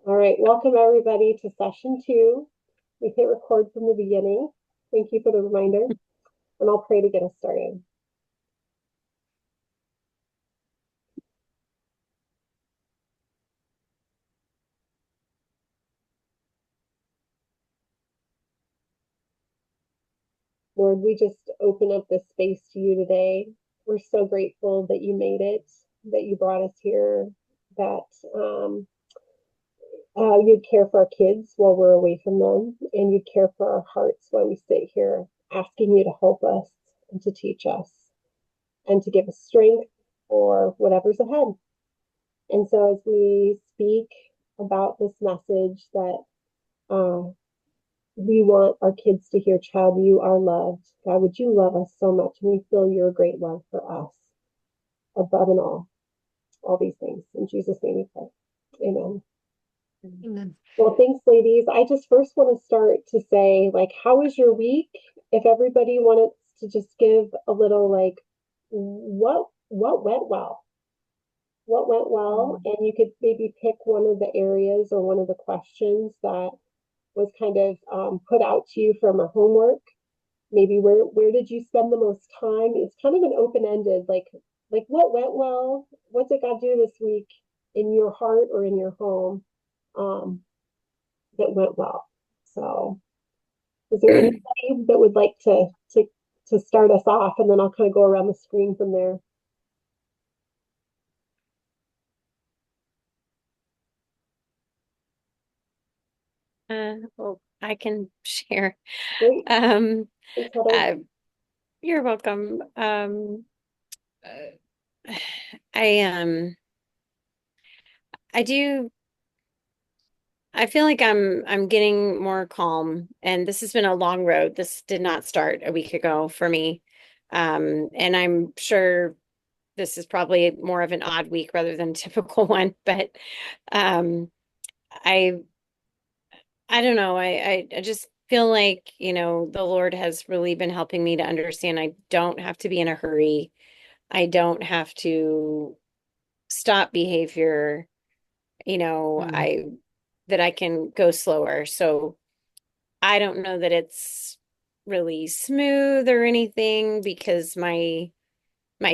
All right, welcome everybody to session two. We hit record from the beginning. Thank you for the reminder, and I'll pray to get us started. Lord, we just open up this space to you today. We're so grateful that you made it, that you brought us here, that you'd care for our kids while we're away from them, and you'd care for our hearts while we sit here asking you to help us and to teach us and to give us strength for whatever's ahead. And so as we speak about this message that uh, we want our kids to hear, child, you are loved. God, would you love us so much? And we feel your great love for us above and all these things. In Jesus' name we pray. Amen. Amen. Well, thanks, ladies. I just first want to start to say, like, how was your week? If everybody wanted to just give a little, like, what went well? What went well? And you could maybe pick one of the areas or one of the questions that was kind of put out to you from a homework. Maybe where did you spend the most time? It's kind of an open-ended, like what went well? What did God do this week in your heart or in your home um, that went well? So, is there anybody that would like to start us off, and then I'll kind of go around the screen from there. Well, I can share. Great. Um, Thanks, Heather. uh, you're welcome. Uh, I I do. I feel like I'm getting more calm, and this has been a long road. This did not start a week ago for me, and I'm sure this is probably more of an odd week rather than a typical one. But um, I I don't know. I just feel like, the Lord has really been helping me to understand I don't have to be in a hurry. I don't have to stop behavior, I that I can go slower. So I don't know that it's really smooth or anything because my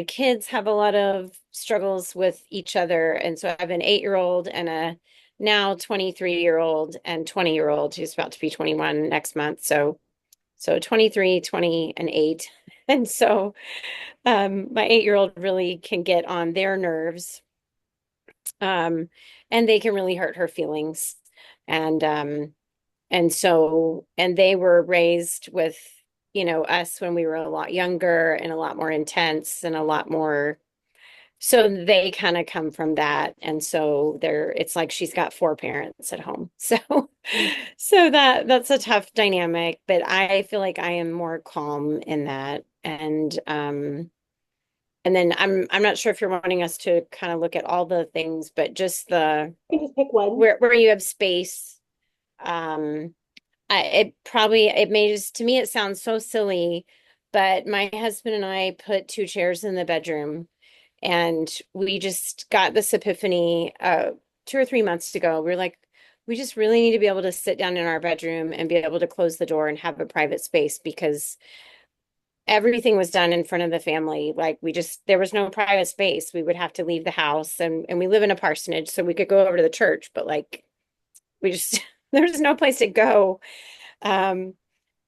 kids have a lot of struggles with each other. And so I have an 8-year-old and a now 23-year-old and 20-year-old who's about to be 21 next month. So 23, 20, and 8. And so my 8-year-old really can get on their nerves. Um, and they can really hurt her feelings. And and they were raised with, us when we were a lot younger and a lot more intense and a lot more, so they kind of come from that. And so it's like she's got four parents at home. So so that's a tough dynamic, but I feel like I am more calm in that. And then I'm not sure if you're wanting us to kind of look at all the things, but just the You can just pick one. where you have space. Um it may just, to me, it sounds so silly, but my husband and I put two chairs in the bedroom, and we just got this epiphany 2 or 3 months ago. We are like, we just really need to be able to sit down in our bedroom and be able to close the door and have a private space because everything was done in front of the family. Like there was no private space. We would have to leave the house, and we live in a parsonage, so we could go over to the church, but like we just there's no place to go. Um,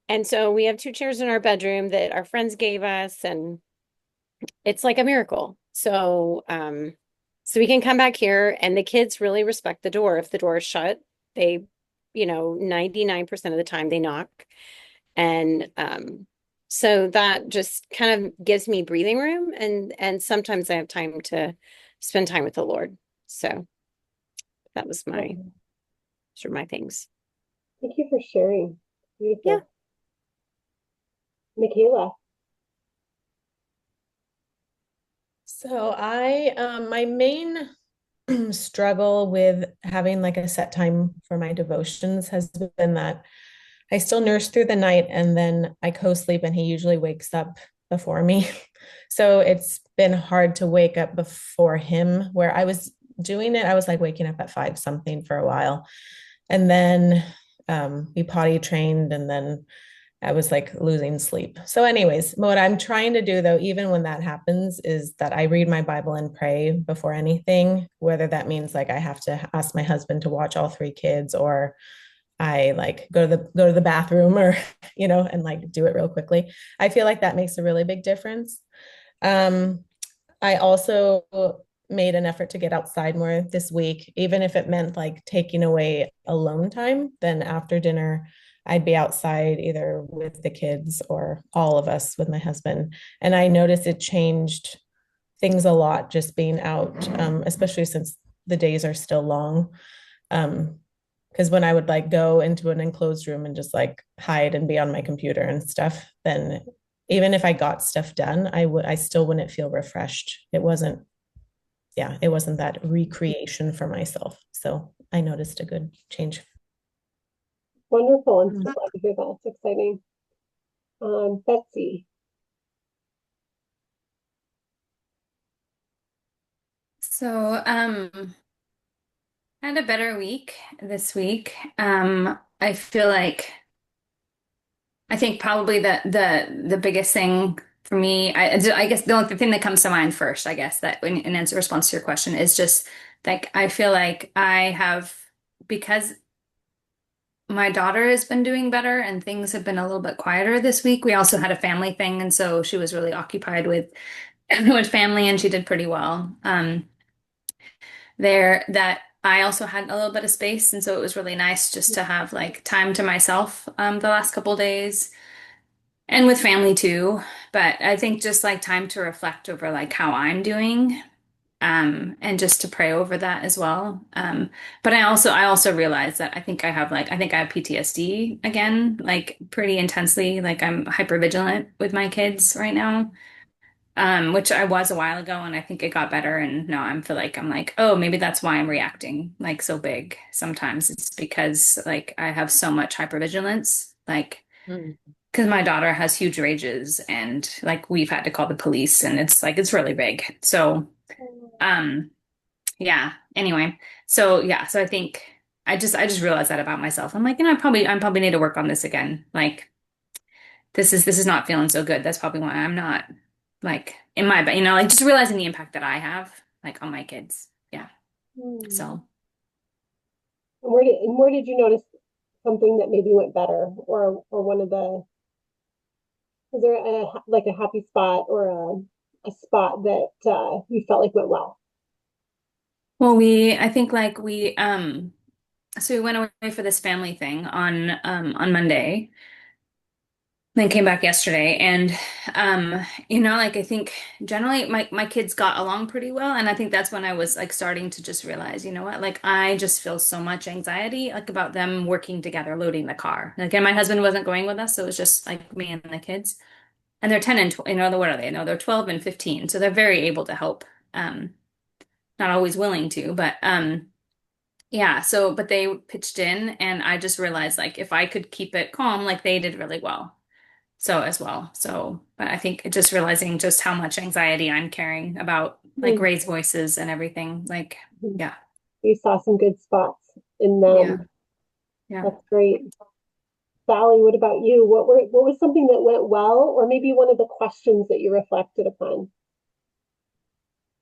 and so we have two chairs in our bedroom that our friends gave us, and it's like a miracle. So we can come back here, and the kids really respect the door. If the door is shut, they, 99% of the time they knock. And so that just kind of gives me breathing room, and sometimes I have time to spend time with the Lord. So that was sure my things. Thank you for sharing. Yeah. Beautiful. Michaela. So my main struggle with having like a set time for my devotions has been that I still nurse through the night and then I co-sleep and he usually wakes up before me. So it's been hard to wake up before him, where I was doing it. I was like waking up at 5 something for a while. And then we potty trained, and then I was like losing sleep. So, anyways, what I'm trying to do though, even when that happens, is that I read my Bible and pray before anything, whether that means like I have to ask my husband to watch all 3 kids, or I like go to the bathroom, or and like do it real quickly. I feel like that makes a really big difference. Um, I also made an effort to get outside more this week, even if it meant like taking away alone time. Then after dinner, I'd be outside either with the kids or all of us with my husband. And I noticed it changed things a lot just being out, especially since the days are still long. Because when I would like go into an enclosed room and just like hide and be on my computer and stuff, then even if I got stuff done, I still wouldn't feel refreshed. It wasn't that recreation for myself. So I noticed a good change. Wonderful. I'm so glad to hear that. It's exciting. Betsy. So, I had a better week this week. I feel like I think probably the biggest thing for me, I guess the only thing that comes to mind first, I guess that in answer response to your question is just like I feel like I have because my daughter has been doing better and things have been a little bit quieter this week. We also had a family thing, and so she was really occupied with with family, and she did pretty well. There that I also had a little bit of space, and so it was really nice just to have like time to myself the last couple days and with family too. But I think just like time to reflect over like how I'm doing and just to pray over that as well. But I also realized that I think I have PTSD again, like pretty intensely. Like I'm hyper vigilant with my kids right now, which I was a while ago, and I think it got better. And now I'm like, oh, maybe that's why I'm reacting like so big. Sometimes it's because like I have so much hypervigilance, like Mm. because my daughter has huge rages, and like we've had to call the police, and it's really big. So, um, yeah. Anyway, so I think I just realized that about myself. I'm like, I probably need to work on this again. Like this is not feeling so good. That's probably why I'm not like in my, like just realizing the impact that I have like on my kids. Yeah. Hmm. So, And where did you notice something that maybe went better, or one of the, is there like a happy spot or a spot that you felt like went well? well, I think like so we went away for this family thing on Monday, then came back yesterday, and like I think generally my kids got along pretty well, and I think that's when I was like starting to just realize, you know what, like I just feel so much anxiety like about them working together, loading the car. Like, and my husband wasn't going with us, so it was just like me and the kids. And they're 10 and 12, what are they? No, they're 12 and 15, so they're very able to help. Not always willing to, but yeah, so but they pitched in, and I just realized like if I could keep it calm, like they did really well. So as well. So, but I think just realizing just how much anxiety I'm carrying about like Hmm. raised voices and everything. Like, yeah. You saw some good spots in Yeah. them. Yeah. That's great. Sally, what about you? What was something that went well, or maybe one of the questions that you reflected upon?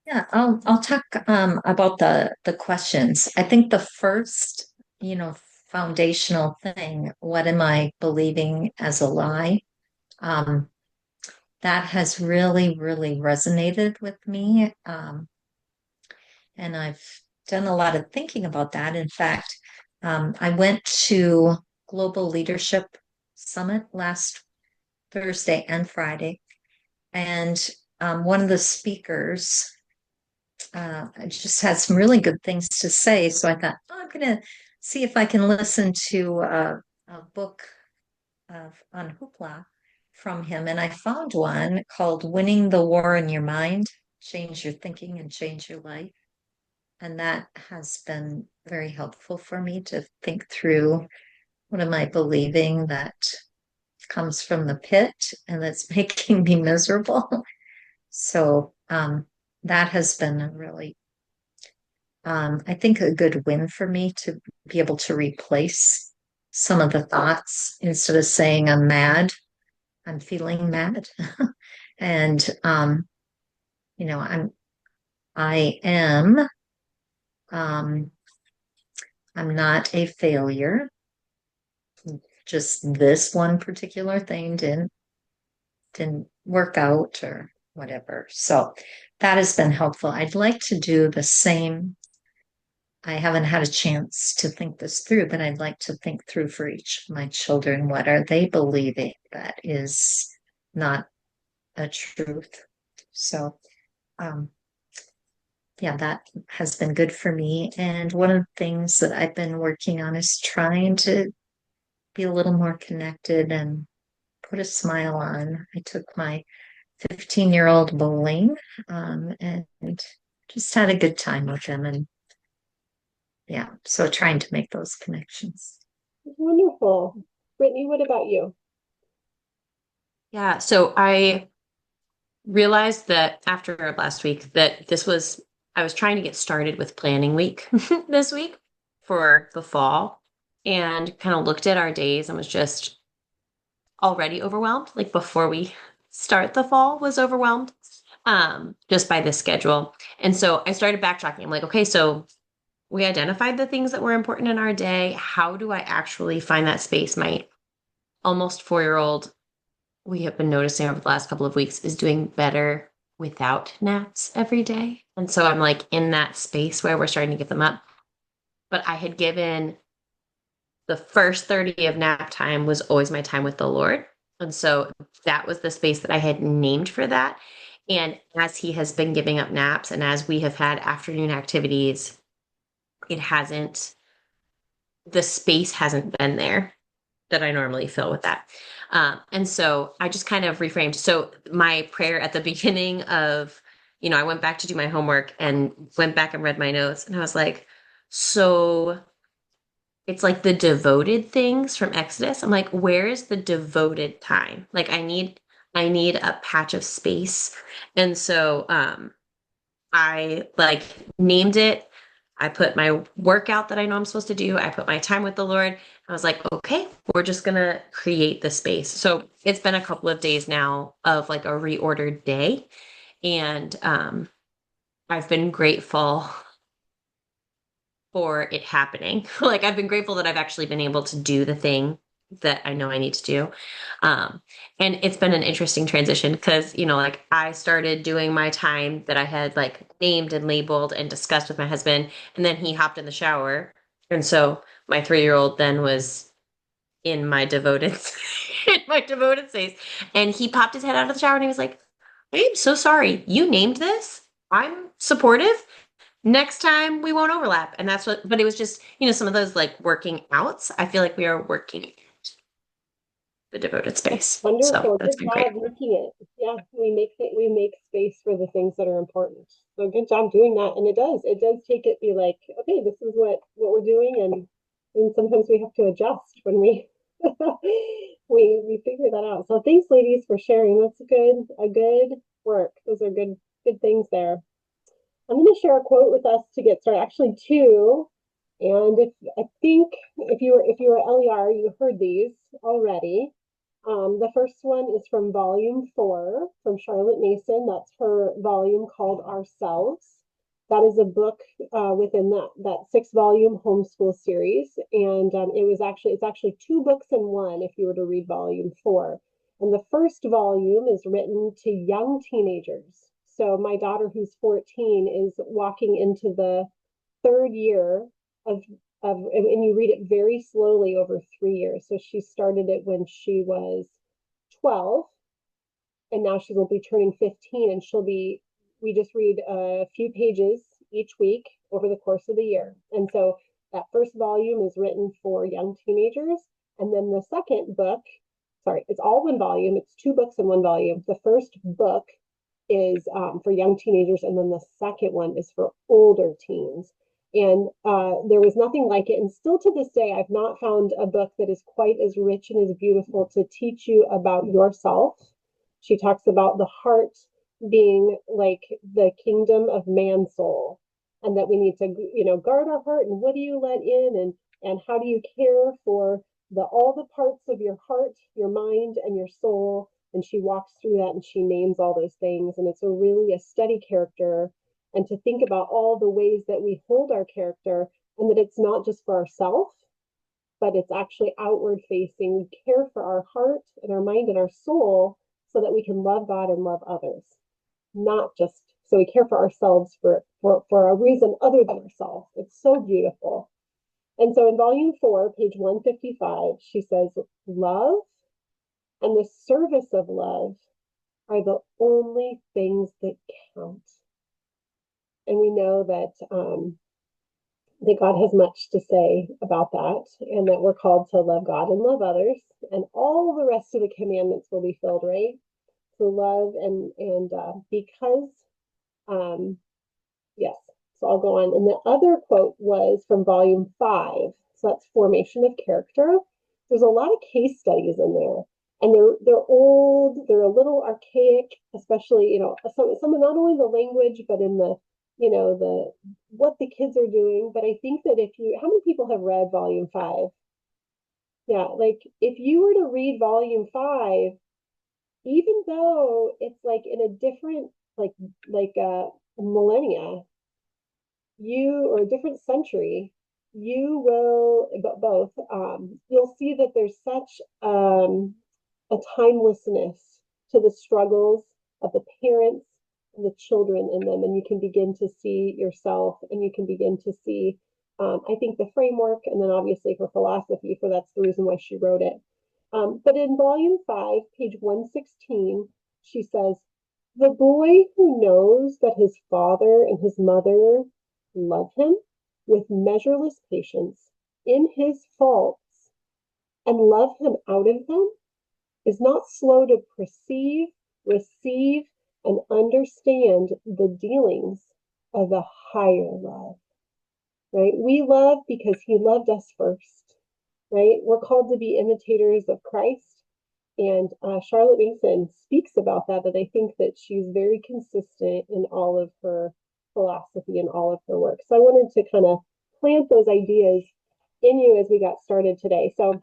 Yeah, I'll talk about the questions. I think the first, foundational thing, what am I believing as a lie? Um, that has really, really resonated with me. And I've done a lot of thinking about that. In fact, I went to Global Leadership Summit last Thursday and Friday, and one of the speakers just had some really good things to say. So I thought, oh, I'm going to see if I can listen to a book on Hoopla from him. And I found one called Winning the War in Your Mind, Change Your Thinking and Change Your Life. And that has been very helpful for me to think through what am I believing that comes from the pit and that's making me miserable. So that has been a really I think a good win for me to be able to replace some of the thoughts instead of saying I'm mad, I'm feeling mad. And you know, I am um I'm not a failure. Just this one particular thing didn't work out or whatever. So that has been helpful. I'd like to do the same. I haven't had a chance to think this through, but I'd like to think through for each of my children. What are they believing that is not a truth? So, um, yeah, that has been good for me. And one of the things that I've been working on is trying to be a little more connected and put a smile on. I took my 15-year-old bowling, and just had a good time with him. And yeah, so trying to make those connections. Wonderful. Brittany, what about you? Yeah, so I realized that after last week that I was trying to get started with planning week this week for the fall and kind of looked at our days and was just already overwhelmed. Like before we start the fall was overwhelmed just by the schedule. And so I started backtracking. I'm like, okay, so we identified the things that were important in our day. How do I actually find that space? My almost 4-year-old, we have been noticing over the last couple of weeks, is doing better without naps every day. And so I'm like in that space where we're starting to get them up. But I had given the first 30 of nap time was always my time with the Lord. And so that was the space that I had named for that. And as he has been giving up naps and as we have had afternoon activities, the space hasn't been there that I normally fill with that. And so I just kind of reframed. So my prayer at the beginning of, I went back to do my homework and went back and read my notes. And I was like, so it's like the devoted things from Exodus. I'm like, where is the devoted time? Like I need a patch of space. And so I like named it. I put my workout that I know I'm supposed to do. I put my time with the Lord. I was like, okay, we're just going to create the space. So it's been a couple of days now of like a reordered day. And I've been grateful for it happening. Like I've been grateful that I've actually been able to do the thing that I know I need to do. And it's been an interesting transition because, like I started doing my time that I had like named and labeled and discussed with my husband, and then he hopped in the shower. And so my 3-year-old then was in my devoted in my devoted space. And he popped his head out of the shower and he was like, I am so sorry. You named this. I'm supportive. Next time we won't overlap. And but it was just, some of those like working outs. I feel like we are working the devoted space. So Wonderful. that's Good been great. job making it. Yeah, we make space for the things that are important. So good job doing that. And it does take it be like, okay, this is what we're doing, and sometimes we have to adjust when we we figure that out. So thanks, ladies, for sharing. That's a good work. Those are good things there. I'm going to share a quote with us to get started. Actually, two. And I think if you were LER, you heard these already. The first one is from volume 4 from Charlotte Mason. That's her volume called Ourselves. That is a book within that 6-volume homeschool series, and it's actually 2 books in one if you were to read volume 4. And the first volume is written to young teenagers. So my daughter, who's 14, is walking into the 3rd year of and you read it very slowly over 3 years. So she started it when she was 12, and now she will be turning 15, and we just read a few pages each week over the course of the year. And so that first volume is written for young teenagers. And then the second book, sorry, it's all one volume. It's 2 books in one volume. The first book is for young teenagers, and then the second one is for older teens. And there was nothing like it. And still to this day, I've not found a book that is quite as rich and as beautiful to teach you about yourself. She talks about the heart being like the kingdom of man soul. and that we need to, guard our heart, and what do you let in, and how do you care for all the parts of your heart, your mind, and your soul. And she walks through that and she names all those things. And it's really a study character, and to think about all the ways that we hold our character, and that it's not just for ourselves, but it's actually outward facing. We care for our heart and our mind and our soul so that we can love God and love others, not just so we care for ourselves for a reason other than ourselves. It's so beautiful. And so in volume 4, page 155, she says, love and the service of love are the only things that count. And we know that God has much to say about that, and that we're called to love God and love others, and all the rest of the commandments will be filled, right? To love and because, yes. So I'll go on. And the other quote was from volume 5. So that's Formation of Character. There's a lot of case studies in there, and they're old. They're a little archaic, especially some not only the language, but in the the what the kids are doing. But I think that how many people have read volume 5? Yeah, like if you were to read volume 5, even though it's like in a different millennia, or a different century, you will both you'll see that there's such a timelessness to the struggles of the parents and the children in them, and you can begin to see yourself, and you can begin to see I think the framework, and then obviously her philosophy, for that's the reason why she wrote it. But in volume 5, page 116, she says, the boy who knows that his father and his mother love him with measureless patience in his faults and love him out of them is not slow to perceive, receive, and understand the dealings of the higher love, right? We love because he loved us first, right? We're called to be imitators of Christ. And Charlotte Mason speaks about that I think that she's very consistent in all of her philosophy and all of her work. So I wanted to kind of plant those ideas in you as we got started today. So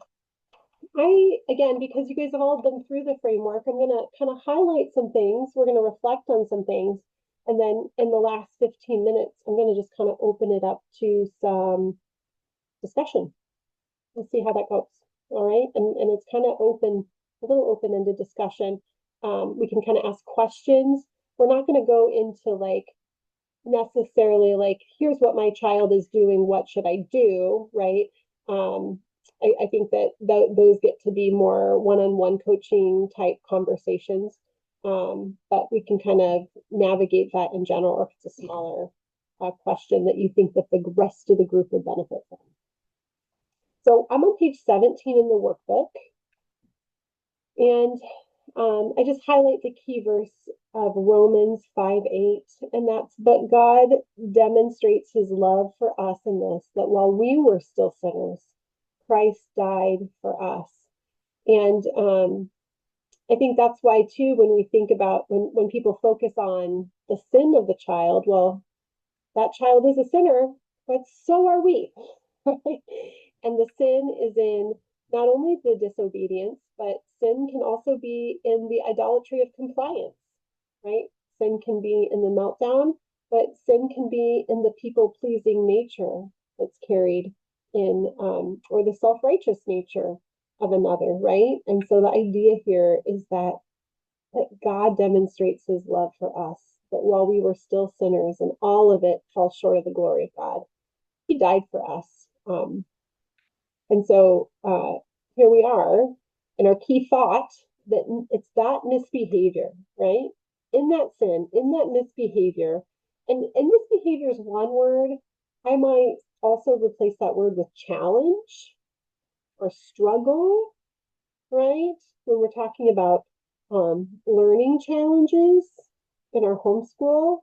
again, because you guys have all been through the framework, I'm going to kind of highlight some things. We're going to reflect on some things. And then in the last 15 minutes, I'm going to just kind of open it up to some discussion. Let's see how that goes. All right. And it's kind of a little open-ended discussion. We can kind of ask questions. We're not going to go into necessarily here's what my child is doing, what should I do, right? I think that those get to be more one-on-one coaching type conversations, but we can kind of navigate that in general, or if it's a smaller question that you think that the rest of the group would benefit from. So I'm on page 17 in the workbook, and I just highlight the key verse of Romans 5:8, and that's, but God demonstrates his love for us in this, that while we were still sinners, Christ died for us. And I think that's why too, when we think about when people focus on the sin of the child, well, that child is a sinner, but so are we. And the sin is in not only the disobedience, but sin can also be in the idolatry of compliance, right? Sin can be in the meltdown, but sin can be in the people-pleasing nature that's carried in, or the self-righteous nature of another, right? And so the idea here is that God demonstrates his love for us, that while we were still sinners and all of it falls short of the glory of God, he died for us. And so here we are, and our key thought that it's that misbehavior, right? In that sin, in that misbehavior, and misbehavior is one word. I might also replace that word with challenge or struggle, right? When we're talking about learning challenges in our homeschool,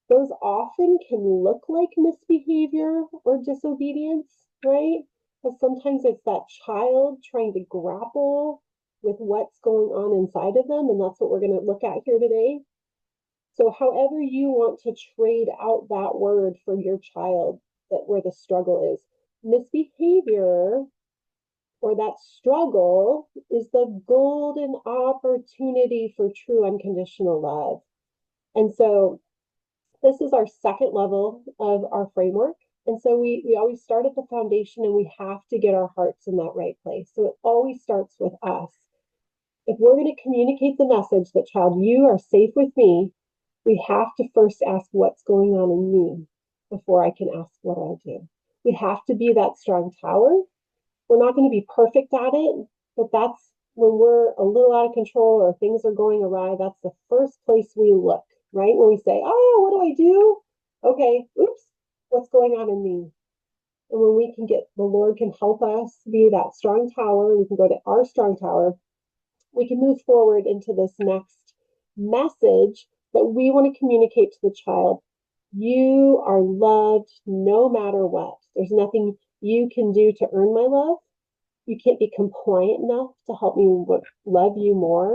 those often can look like misbehavior or disobedience, right? But sometimes it's that child trying to grapple with what's going on inside of them, and that's what we're going to look at here today. So however you want to trade out that word for your child, that where the struggle is, misbehavior or that struggle is the golden opportunity for true unconditional love. And so this is our second level of our framework. And so we always start at the foundation, and we have to get our hearts in that right place. So it always starts with us. If we're going to communicate the message that, child, you are safe with me, we have to first ask what's going on in me before I can ask what I do. We have to be that strong tower. We're not going to be perfect at it, but that's when we're a little out of control or things are going awry. That's the first place we look, right? When we say, oh, what do I do? Okay, oops, what's going on in me? And when we can get, the Lord can help us be that strong tower, we can go to our strong tower, we can move forward into this next message that we want to communicate to the child. You are loved no matter what. There's nothing you can do to earn my love. You can't be compliant enough to help me love you more.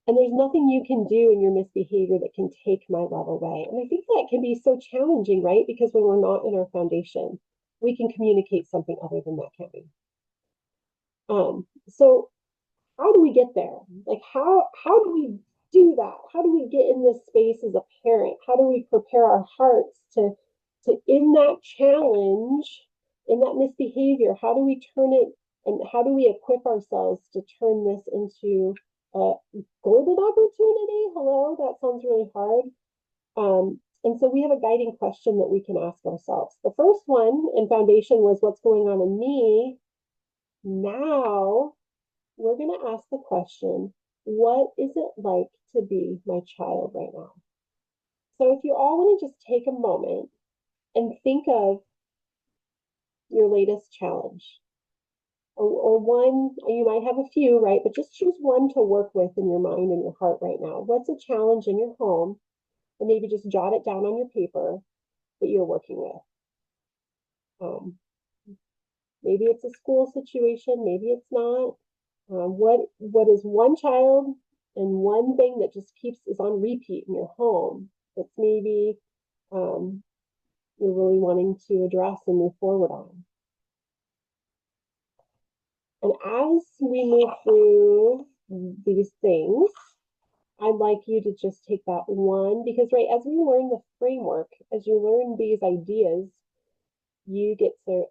And there's nothing you can do in your misbehavior that can take my love away. And I think that can be so challenging, right? Because when we're not in our foundation, we can communicate something other than that, can't we? So how do we get there? Like how do we do that? How do we get in this space as a parent? How do we prepare our hearts to in that challenge, in that misbehavior, how do we turn it, and how do we equip ourselves to turn this into a golden opportunity? Hello, that sounds really hard. And so we have a guiding question that we can ask ourselves. The first one in foundation was, what's going on in me? Now we're going to ask the question, what is it like to be my child right now? So if you all want to just take a moment and think of your latest challenge, or one, you might have a few, right? But just choose one to work with in your mind and your heart right now. What's a challenge in your home? And maybe just jot it down on your paper that you're working with. Maybe it's a school situation, maybe it's not. What is one child and one thing that just is on repeat in your home that's maybe you're really wanting to address and move forward on? And as we move through these things, I'd like you to just take that one, because right, as we learn the framework, as you learn these ideas, you get to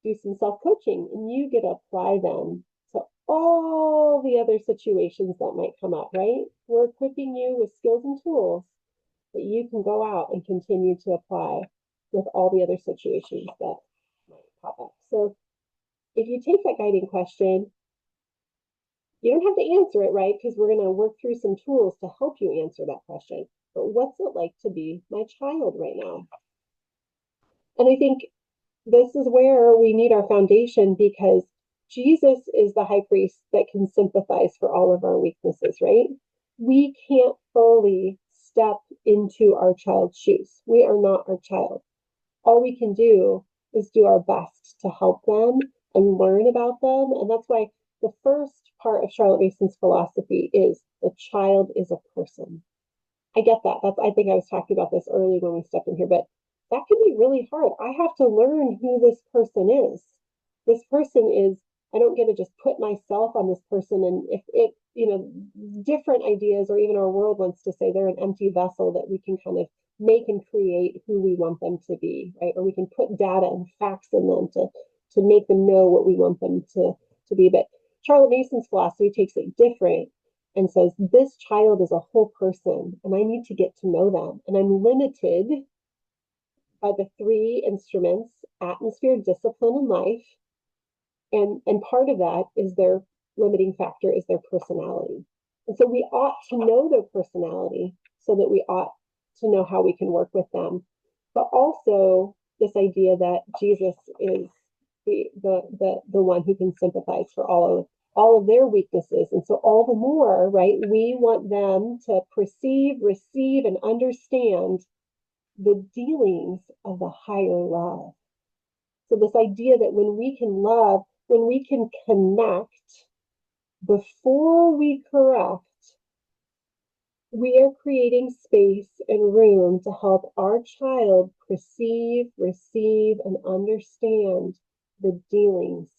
do some self-coaching and you get to apply them to all the other situations that might come up, right? We're equipping you with skills and tools that you can go out and continue to apply with all the other situations that might pop up. So if you take that guiding question, you don't have to answer it, right? Because we're going to work through some tools to help you answer that question. But what's it like to be my child right now? And I think this is where we need our foundation, because Jesus is the high priest that can sympathize for all of our weaknesses, right? We can't fully step into our child's shoes. We are not our child. All we can do is do our best to help them and learn about them. And that's why the first part of Charlotte Mason's philosophy is the child is a person. I get that. I think I was talking about this early when we stepped in here, but that can be really hard. I have to learn who this person is. This person is, I don't get to just put myself on this person. And if it, different ideas, or even our world wants to say they're an empty vessel that we can kind of make and create who we want them to be, right? Or we can put data and facts in them to make them know what we want them to be. But Charlotte Mason's philosophy takes it different and says, this child is a whole person and I need to get to know them. And I'm limited by the three instruments: atmosphere, discipline, and life. And part of that is their limiting factor is their personality. And so we ought to know their personality so that we ought to know how we can work with them. But also this idea that Jesus is the one who can sympathize for all of their weaknesses. And so all the more, right, we want them to perceive, receive, and understand the dealings of the higher love. So this idea that when we can love, when we can connect before we correct, We are creating space and room to help our child perceive, receive, and understand the dealings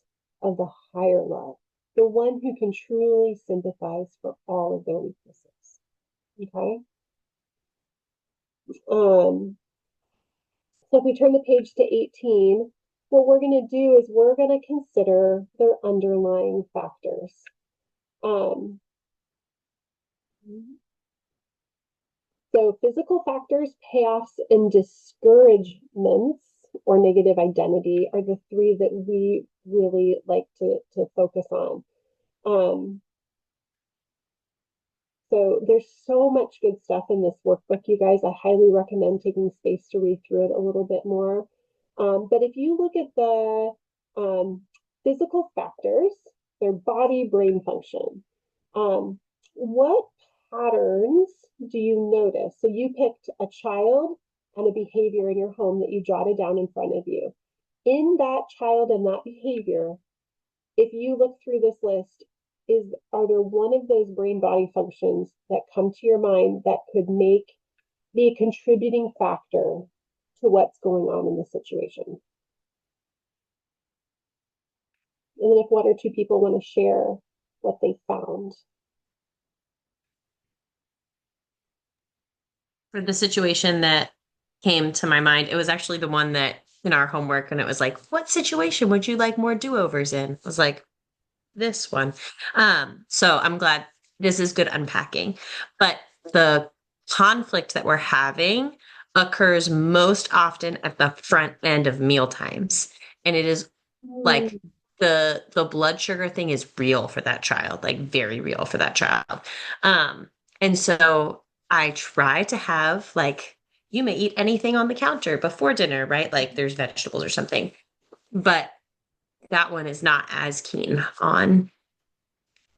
of the higher love, the one who can truly sympathize for all of their weaknesses. Okay? So if we turn the page to 18, what we're going to do is we're going to consider their underlying factors. So physical factors, payoffs, and discouragements or negative identity are the three that we really like to focus on. So there's so much good stuff in this workbook, you guys. I highly recommend taking space to read through it a little bit more. But if you look at the physical factors, their body brain function, what patterns do you notice? So you picked a child and a behavior in your home that you jotted down in front of you. In that child and that behavior, if you look through this list, are there one of those brain body functions that come to your mind that could be a contributing factor to what's going on in the situation? And then if one or two people want to share what they found. For the situation that came to my mind, it was actually the one that in our homework, and it was like, what situation would you like more do-overs in? I was like, this one. So I'm glad this is good unpacking. But the conflict that we're having occurs most often at the front end of meal times. And it is like the blood sugar thing is real for that child, like very real for that child. And so I try to have like, you may eat anything on the counter before dinner, right? Like there's vegetables or something. But that one is not as keen on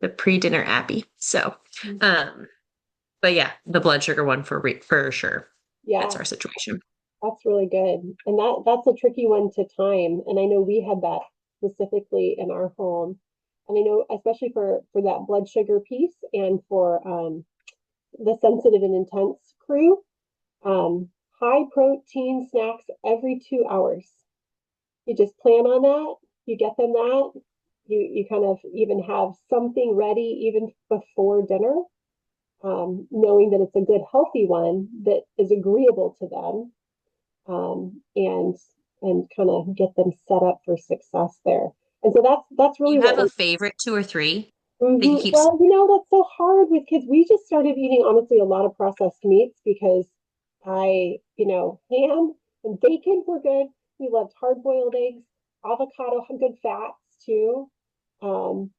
the pre-dinner appy. So, but yeah, the blood sugar one for sure. Yeah, That's our situation. that's really good. And that's a tricky one to time. And I know we had that specifically in our home. And I know especially for that blood sugar piece and for the sensitive and intense crew, high protein snacks every 2 hours. You just plan on that, you get them that, you kind of even have something ready even before dinner, knowing that it's a good healthy one that is agreeable to them, and kind of get them set up for success there. And so that's really You what have a favorite 2 or 3 that you keep. Well, that's so hard with kids. We just started eating, honestly, a lot of processed meats because ham and bacon were good. We loved hard-boiled eggs, avocado, good fats too. Um,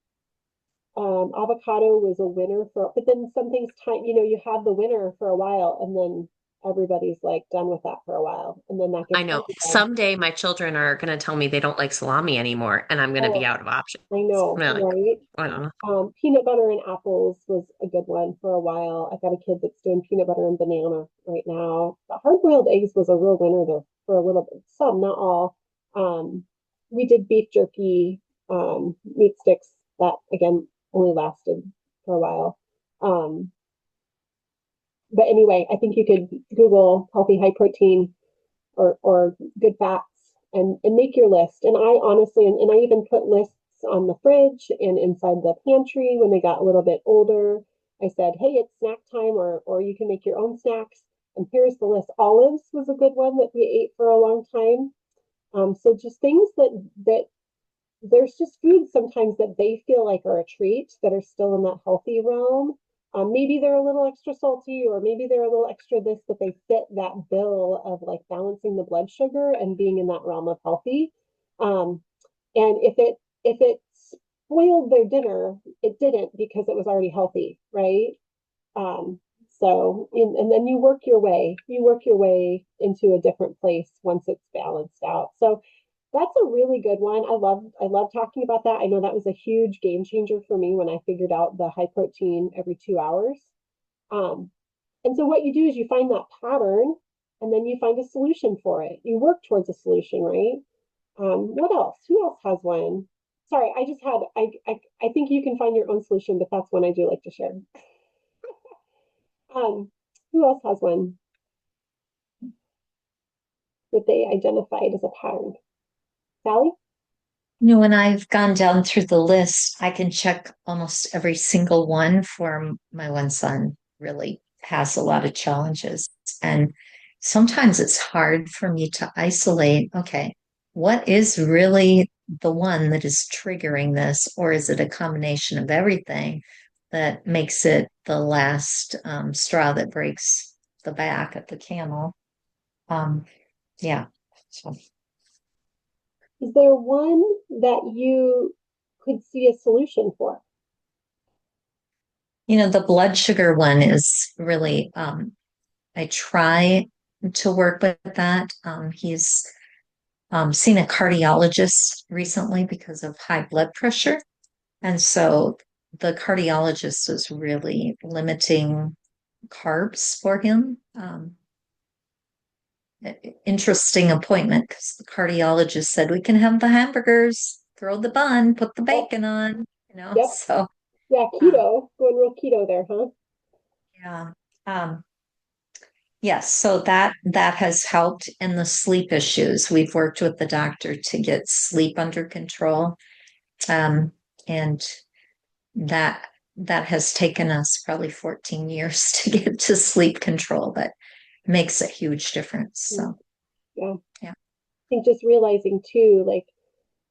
Avocado was a winner but then some things you have the winner for a while and then everybody's like done with that for a while. And then that I gets know hard again. someday my children are going to tell me they don't like salami anymore, and I'm going to be out of options. I know, Like, right? I don't know. Peanut butter and apples was a good one for a while. I've got a kid that's doing peanut butter and banana right now. But hard-boiled eggs was a real winner there for a little bit. Some, not all. We did beef jerky, meat sticks that again only lasted for a while. But anyway, I think you could Google healthy high protein or good fats and make your list. And I honestly, and I even put lists on the fridge and inside the pantry when they got a little bit older. I said, hey, it's snack time, or you can make your own snacks. And here's the list. Olives was a good one that we ate for a long time. So just things that there's just foods sometimes that they feel like are a treat that are still in that healthy realm. Maybe they're a little extra salty, or maybe they're a little extra this, but they fit that bill of like balancing the blood sugar and being in that realm of healthy. And if it spoiled their dinner, it didn't because it was already healthy, right? And then you work your way into a different place once it's balanced out. So that's a really good one. I love talking about that. I know that was a huge game changer for me when I figured out the high protein every 2 hours. And so what you do is you find that pattern and then you find a solution for it. You work towards a solution, right? What else? Who else has one? Sorry, I think you can find your own solution, but that's one I do like to share. Who else has one that they identified as a pattern? Sally? When I've gone down through the list, I can check almost every single one for my one son really has a lot of challenges. And sometimes it's hard for me to isolate, okay, what is really the one that is triggering this, or is it a combination of everything that makes it the last straw that breaks the back of the camel? Yeah. So. Is there one that you could see a solution for? The blood sugar one is really, I try to work with that. He's seen a cardiologist recently because of high blood pressure. And so the cardiologist is really limiting carbs for him. Interesting appointment because the cardiologist said we can have the hamburgers, throw the bun, put the bacon on, Yep. so. Yeah, keto, going real keto there, huh? Yeah. Yes, so that has helped in the sleep issues. We've worked with the doctor to get sleep under control. And that has taken us probably 14 years to get to sleep control, but makes a huge difference. So yeah. Yeah. I think just realizing too, like,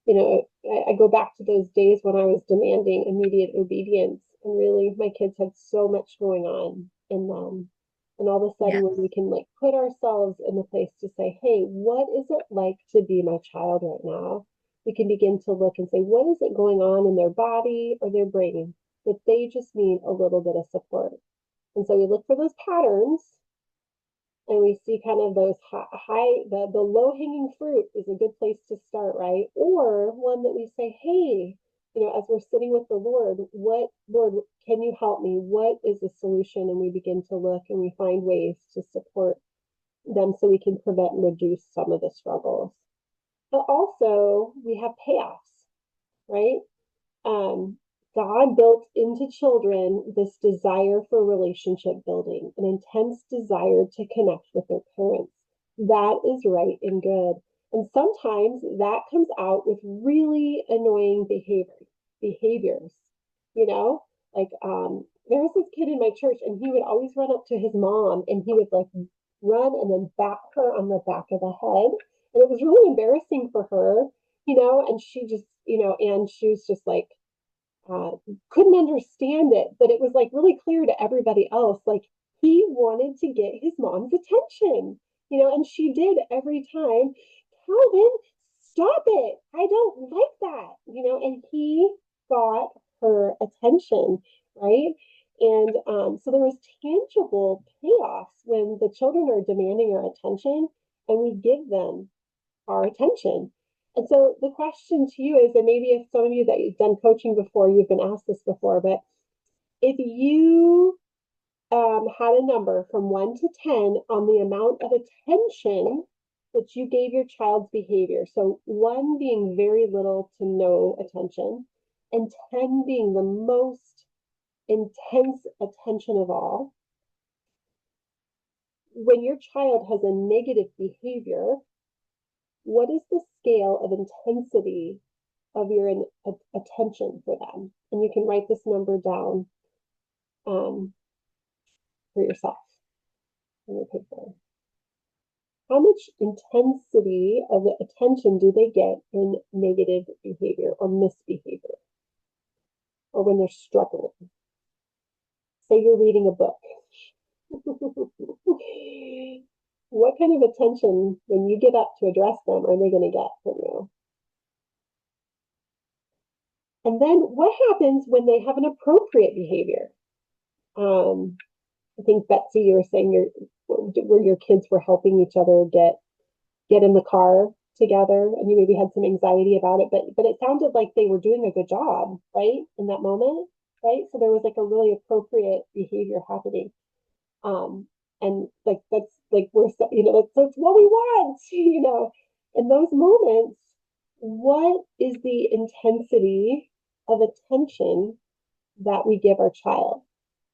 I go back to those days when I was demanding immediate obedience, and really my kids had so much going on in them. And all of a sudden, when we can like put ourselves in the place to say, hey, what is it like to be my child right now? We can begin to look and say, what is it going on in their body or their brain that they just need a little bit of support? And so we look for those patterns and we see kind of those the low hanging fruit is a good place to start, right? Or one that we say, hey, as we're sitting with the Lord, Lord, can you help me? What is the solution? And we begin to look and we find ways to support them so we can prevent and reduce some of the struggles. But also we have payoffs, right? God built into children this desire for relationship building, an intense desire to connect with their parents. That is right and good. And sometimes that comes out with really annoying behaviors, like there was this kid in my church and he would always run up to his mom and he would like run and then bat her on the back of the head. And it was really embarrassing for her, and she just, and she was just like, couldn't understand it, but it was like really clear to everybody else, like he wanted to get his mom's attention, and she did every time. Calvin, stop it. I don't like that, and he got her attention, right? And so there was tangible payoffs when the children are demanding our attention and we give them our attention. And so the question to you is, and maybe if some of you that you've done coaching before, you've been asked this before, but if you had a number from 1 to 10 on the amount of attention that you gave your child's behavior, so 1 being very little to no attention, and 10 being the most intense attention of all, when your child has a negative behavior, what is the scale of intensity of your attention for them? And you can write this number down for yourself in your paper. How much intensity of attention do they get in negative behavior or misbehavior, or when they're struggling? Say you're reading a book. What kind of attention, when you get up to address them, are they going to get from you? And then what happens when they have an appropriate behavior? I think Betsy, you were saying where your kids were helping each other get in the car together, and you maybe had some anxiety about it, but it sounded like they were doing a good job, right, in that moment, right? So there was like a really appropriate behavior happening, and like that's like that's what we want, In those moments, what is the intensity of attention that we give our child?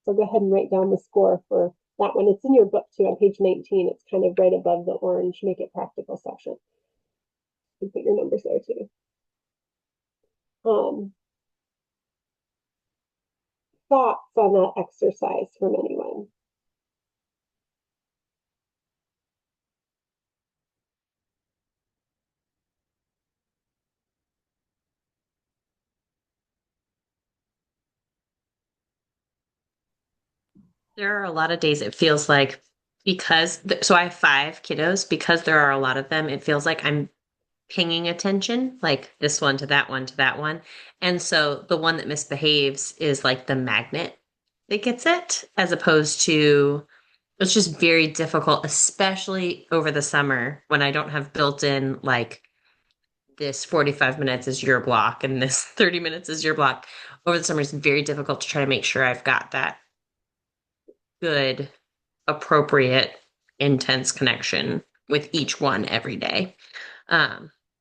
So go ahead and write down the score for that one. It's in your book too on page 19. It's kind of right above the orange Make It Practical section. You put your numbers there too. Thoughts on that exercise from anyone? There are a lot of days it feels like so I have 5 kiddos, because there are a lot of them, it feels like I'm pinging attention, like this one to that one to that one. And so the one that misbehaves is like the magnet that gets it, as opposed to it's just very difficult, especially over the summer when I don't have built in like this 45 minutes is your block and this 30 minutes is your block. Over the summer, it's very difficult to try to make sure I've got that good, appropriate, intense connection with each one every day.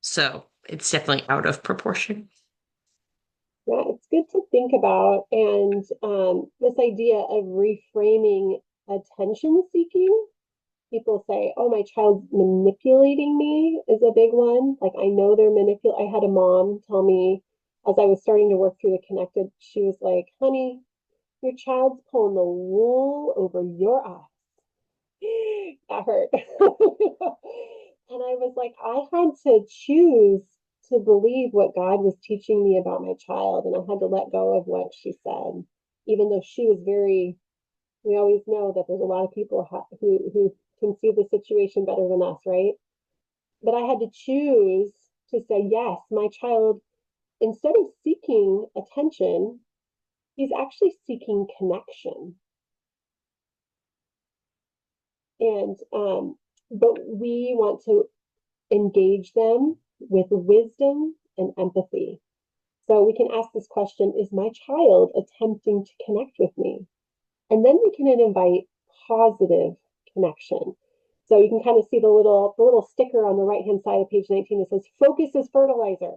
So it's definitely out of proportion. Yeah, it's good to think about. And this idea of reframing attention seeking. People say, oh, my child's manipulating me is a big one. Like, I know they're manipulating. I had a mom tell me as I was starting to work through the connected, she was like, honey, your child's pulling the wool over your eyes. That hurt. And I was like, I had to choose to believe what God was teaching me about my child. And I had to let go of what she said, even though she was very, we always know that there's a lot of people who can see the situation better than us, right? But I had to choose to say, yes, my child, instead of seeking attention, he's actually seeking connection. And, but we want to engage them with wisdom and empathy. So we can ask this question, is my child attempting to connect with me? And then we can invite positive connection. So you can kind of see the little sticker on the right-hand side of page 19 that says, focus is fertilizer.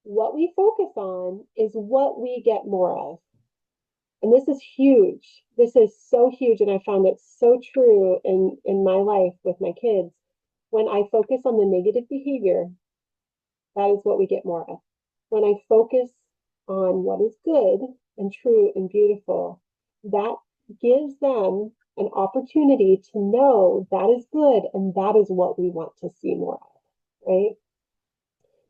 What we focus on is what we get more of. And this is huge. This is so huge. And I found it so true in my life with my kids. When I focus on the negative behavior, that is what we get more of. When I focus on what is good and true and beautiful, that gives them an opportunity to know that is good and that is what we want to see more of, right?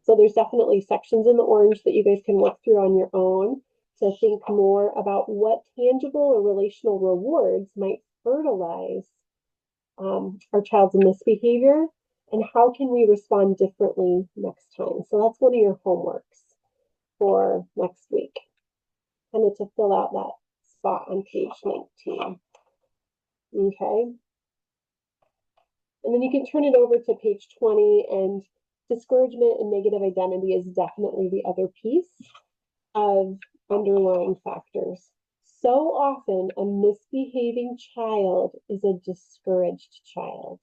So there's definitely sections in the orange that you guys can walk through on your own to think more about what tangible or relational rewards might fertilize our child's misbehavior, and how can we respond differently next time. So that's one of your homeworks for next week, kind of to fill out that spot on page 19. Okay. And then you can turn it over to page 20, and discouragement and negative identity is definitely the other piece of underlying factors. So often a misbehaving child is a discouraged child.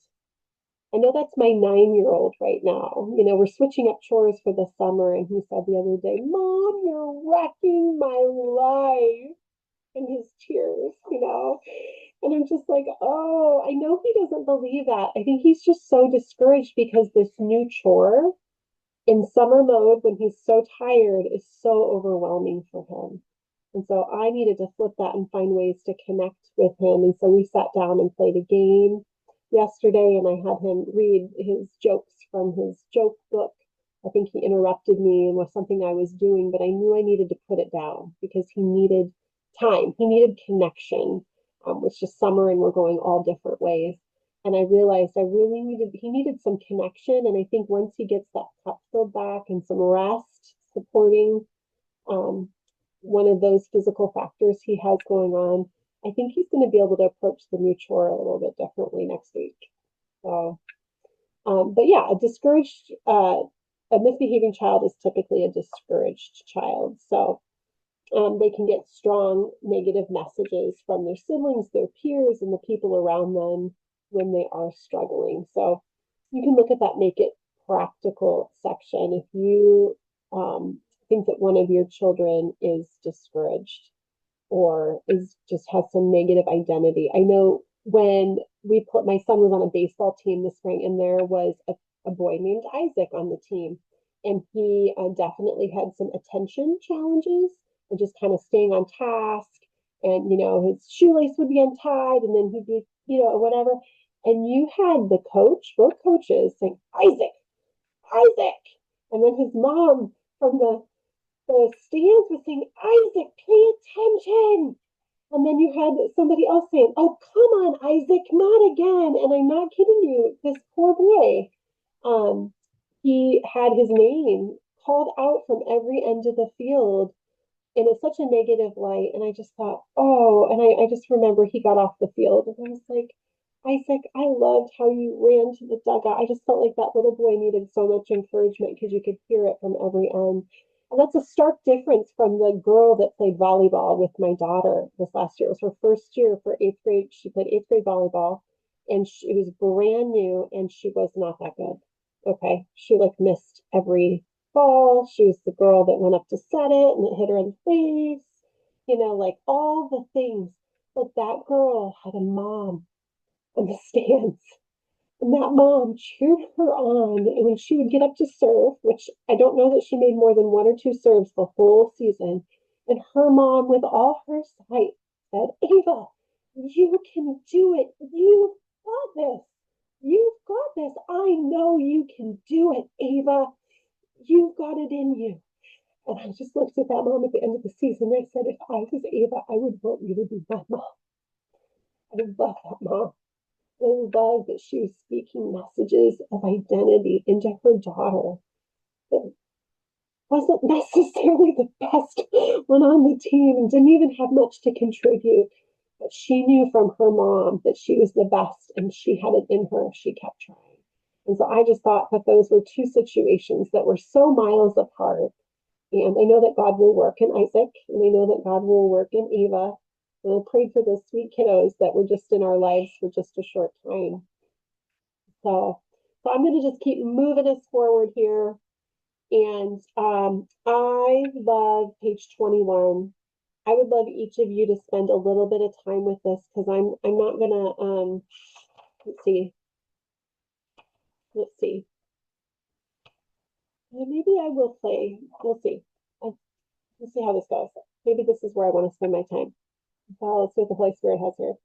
I know that's my 9-year-old right now. You know, we're switching up chores for the summer, and he said the other day, Mom, you're wrecking my life. And his tears, you know. And I'm just like, oh, I know he doesn't believe that. I think he's just so discouraged because this new chore in summer mode, when he's so tired, is so overwhelming for him. And so I needed to flip that and find ways to connect with him. And so we sat down and played a game yesterday, and I had him read his jokes from his joke book. I think he interrupted me and was something I was doing, but I knew I needed to put it down because he needed time. He needed connection. It's just summer and we're going all different ways. And I realized he needed some connection. And I think once he gets that cup filled back and some rest, supporting one of those physical factors he has going on, I think he's going to be able to approach the new chore a little bit differently next week. So, but yeah, a misbehaving child is typically a discouraged child. So they can get strong negative messages from their siblings, their peers, and the people around them when they are struggling. So you can look at that Make It Practical section if you think that one of your children is discouraged or just has some negative identity. I know when my son was on a baseball team this spring, and there was a boy named Isaac on the team. And he definitely had some attention challenges and just kind of staying on task. And, his shoelace would be untied and then he'd be, whatever. And you had both coaches saying, Isaac, Isaac. And then his mom from the stands was saying, Isaac, pay attention. And then you had somebody else saying, oh, come on, Isaac, not again. And I'm not kidding you, this poor boy, he had his name called out from every end of the field in such a negative light. And I just thought, oh, and I just remember he got off the field and I was like, Isaac, I loved how you ran to the dugout. I just felt like that little boy needed so much encouragement because you could hear it from every end. And that's a stark difference from the girl that played volleyball with my daughter this last year. It was her first year for eighth grade. She played eighth grade volleyball and it was brand new and she was not that good. Okay. She missed every ball. She was the girl that went up to set it and it hit her in the face, all the things. But that girl had a mom in the stands. And that mom cheered her on. And when she would get up to serve, which I don't know that she made more than 1 or 2 serves the whole season, and her mom, with all her sight, said, Ava, you can do it. You've got this. You've got this. I know you can do it, Ava. You've got it in you. And I just looked at that mom at the end of the season and I said, if I was Ava, I would want you to be my mom. I love that mom. I love that she was speaking messages of identity into her daughter that wasn't necessarily the best one on the team and didn't even have much to contribute. But she knew from her mom that she was the best and she had it in her if she kept trying. And so I just thought that those were 2 situations that were so miles apart. And I know that God will work in Isaac, and I know that God will work in Ava. And I prayed for those sweet kiddos that were just in our lives for just a short time. So I'm going to just keep moving us forward here. And I love page 21. I would love each of you to spend a little bit of time with this because I'm not gonna let's see. Maybe I will play. We'll see. We'll see how this goes. Maybe this is where I want to spend my time. So let's see what the Holy Spirit has here.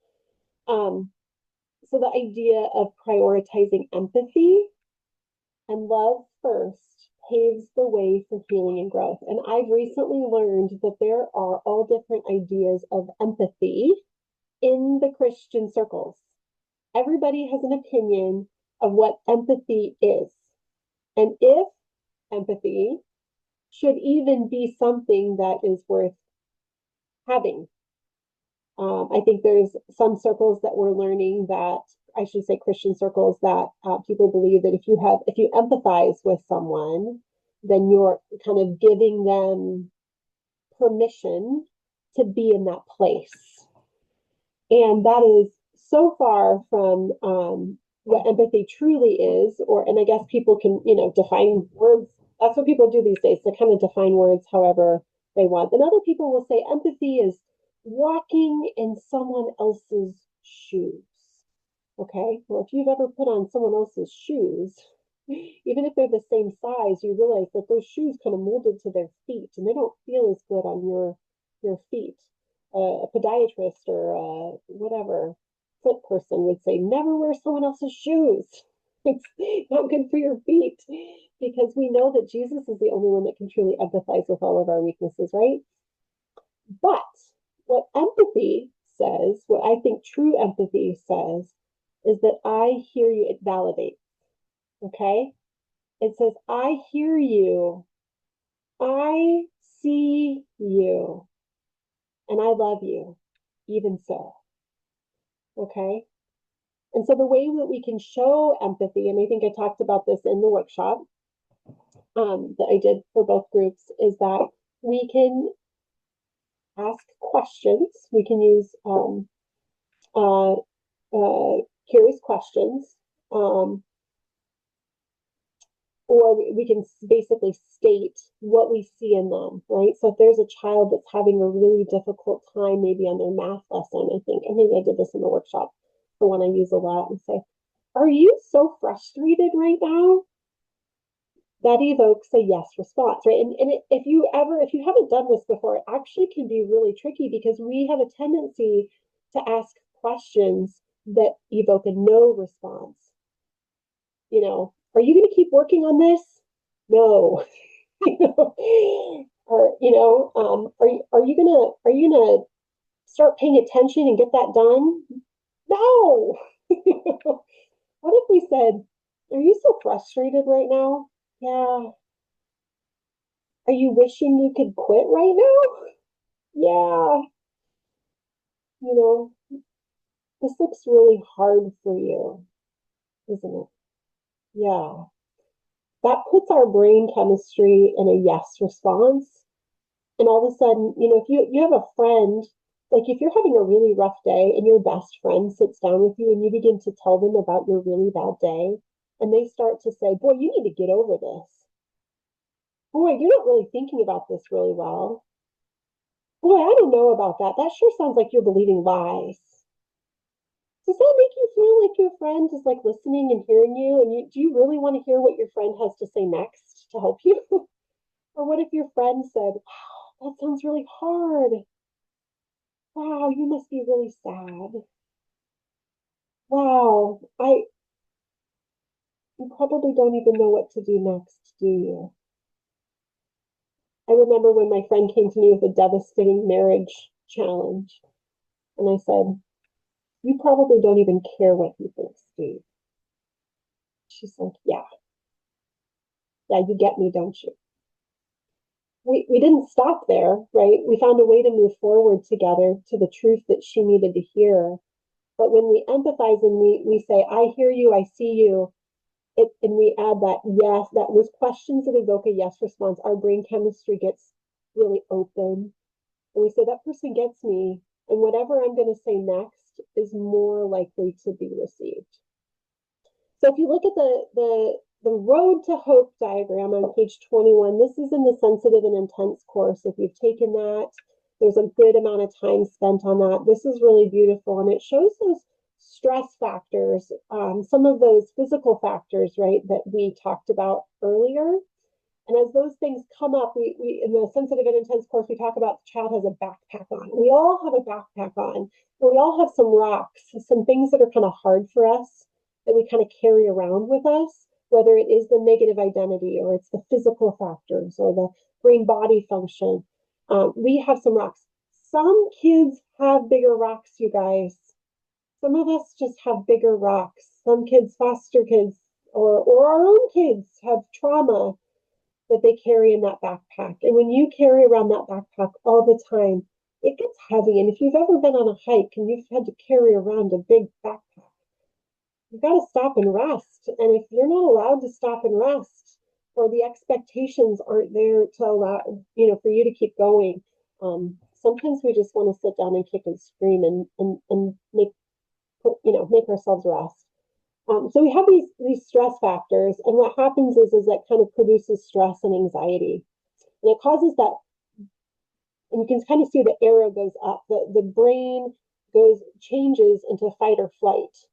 So the idea of prioritizing empathy and love first paves the way for healing and growth. And I've recently learned that there are all different ideas of empathy in the Christian circles. Everybody has an opinion of what empathy is. And if empathy should even be something that is worth having. I think there's some circles that we're learning that, I should say Christian circles, that people believe that if you empathize with someone, then you're kind of giving them permission to be in that place. And that is so far from what empathy truly is, and I guess people can, define words. That's what people do these days. They kind of define words however they want. Then other people will say empathy is walking in someone else's shoes. Okay, well, if you've ever put on someone else's shoes, even if they're the same size, you realize that those shoes kind of molded to their feet and they don't feel as good on your feet. A podiatrist or whatever foot person would say, never wear someone else's shoes. It's not good for your feet, because we know that Jesus is the only one that can truly empathize with all of our weaknesses, right? But what empathy says, what I think true empathy says, is that I hear you. It validates. Okay? It says, I hear you. I see you. And I love you, even so. Okay? And so the way that we can show empathy, and I think I talked about this in the workshop that I did for both groups, is that we can ask questions. We can use curious questions, or we can basically state what we see in them, right? So if there's a child that's having a really difficult time, maybe on their math lesson, I think, and maybe I did this in the workshop, the one I use a lot, and say, "Are you so frustrated right now?" That evokes a yes response, right? If you haven't done this before, it actually can be really tricky because we have a tendency to ask questions that evoke a no response. Are you going to keep working on this? No. Or, are you gonna start paying attention and get that done? No. What if we said, "Are you so frustrated right now?" Yeah. Are you wishing you could quit right now? Yeah. You know, this looks really hard for you, isn't it? Yeah. That puts our brain chemistry in a yes response. And all of a sudden, if you have a friend, like if you're having a really rough day and your best friend sits down with you and you begin to tell them about your really bad day, and they start to say, "Boy, you need to get over this. Boy, you're not really thinking about this really well. Boy, I don't know about that. That sure sounds like you're believing lies." Does that make you feel like your friend is like listening and hearing you? And do you really want to hear what your friend has to say next to help you? Or what if your friend said, "Wow, that sounds really hard. Wow, you must be really sad. Wow, you probably don't even know what to do next, do you?" I remember when my friend came to me with a devastating marriage challenge, and I said, "You probably don't even care what he thinks, Steve." She's like, "Yeah, you get me, don't you?" We didn't stop there, right? We found a way to move forward together to the truth that she needed to hear. But when we empathize and we say, "I hear you, I see you," and we add that yes, that was questions that evoke a yes response, our brain chemistry gets really open. And we say, "That person gets me, and whatever I'm going to say next is more likely to be received." So if you look at the road to hope diagram on page 21, this is in the sensitive and intense course. If you've taken that, there's a good amount of time spent on that. This is really beautiful, and it shows those stress factors, some of those physical factors, right, that we talked about earlier. And as those things come up, we in the sensitive and intense course, we talk about the child has a backpack on. We all have a backpack on. And we all have some rocks, some things that are kind of hard for us that we kind of carry around with us, whether it is the negative identity or it's the physical factors or the brain body function. We have some rocks. Some kids have bigger rocks, you guys. Some of us just have bigger rocks. Some kids, foster kids, or our own kids have trauma that they carry in that backpack. And when you carry around that backpack all the time, it gets heavy. And if you've ever been on a hike and you've had to carry around a big backpack, you've got to stop and rest. And if you're not allowed to stop and rest, or the expectations aren't there to allow, for you to keep going, sometimes we just want to sit down and kick and scream and make ourselves rest. So we have these stress factors, and what happens is that kind of produces stress and anxiety, and it causes that. And you can kind of see the arrow goes up. The brain changes into fight or flight,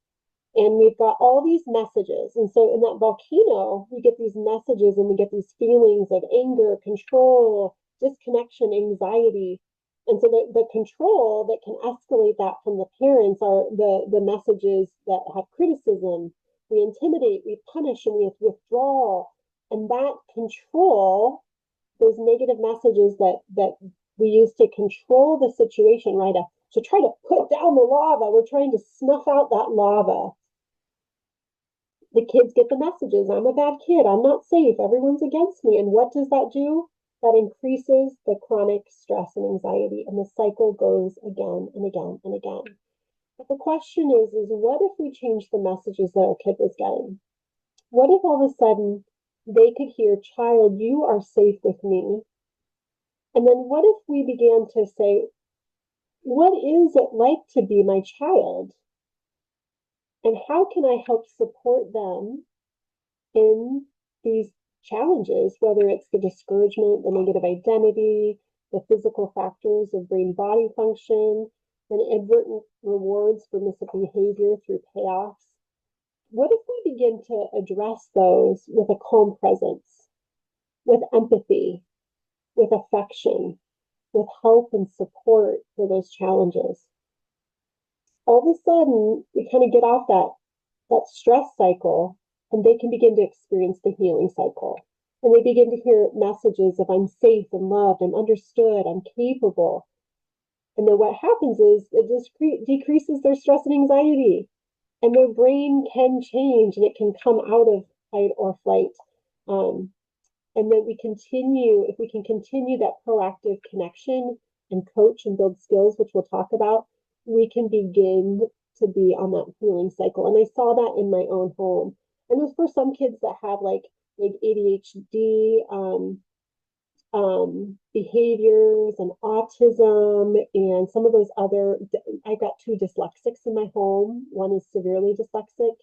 and we've got all these messages. And so in that volcano, we get these messages, and we get these feelings of anger, control, disconnection, anxiety. And so the control that can escalate that from the parents are the messages that have criticism. We intimidate, we punish, and we withdraw. And that control, those negative messages that we use to control the situation, right? To try to put down the lava, we're trying to snuff out that lava. The kids get the messages. I'm a bad kid. I'm not safe. Everyone's against me. And what does that do? That increases the chronic stress and anxiety, and the cycle goes again and again and again. But the question is what if we change the messages that our kid was getting? What if all of a sudden they could hear, "Child, you are safe with me"? And then what if we began to say, "What is it like to be my child? And how can I help support them in these challenges," whether it's the discouragement, the negative identity, the physical factors of brain body function, and inadvertent rewards for misbehavior through payoffs. What if we begin to address those with a calm presence, with empathy, with affection, with help and support for those challenges? All of a sudden, we kind of get off that stress cycle, and they can begin to experience the healing cycle. And they begin to hear messages of I'm safe and loved, I'm understood, I'm capable. And then what happens is it just decreases their stress and anxiety, and their brain can change and it can come out of fight or flight. And then if we can continue that proactive connection and coach and build skills, which we'll talk about, we can begin to be on that healing cycle. And I saw that in my own home. And there's for some kids that have like ADHD, behaviors and autism and some of those other, I got two dyslexics in my home. One is severely dyslexic.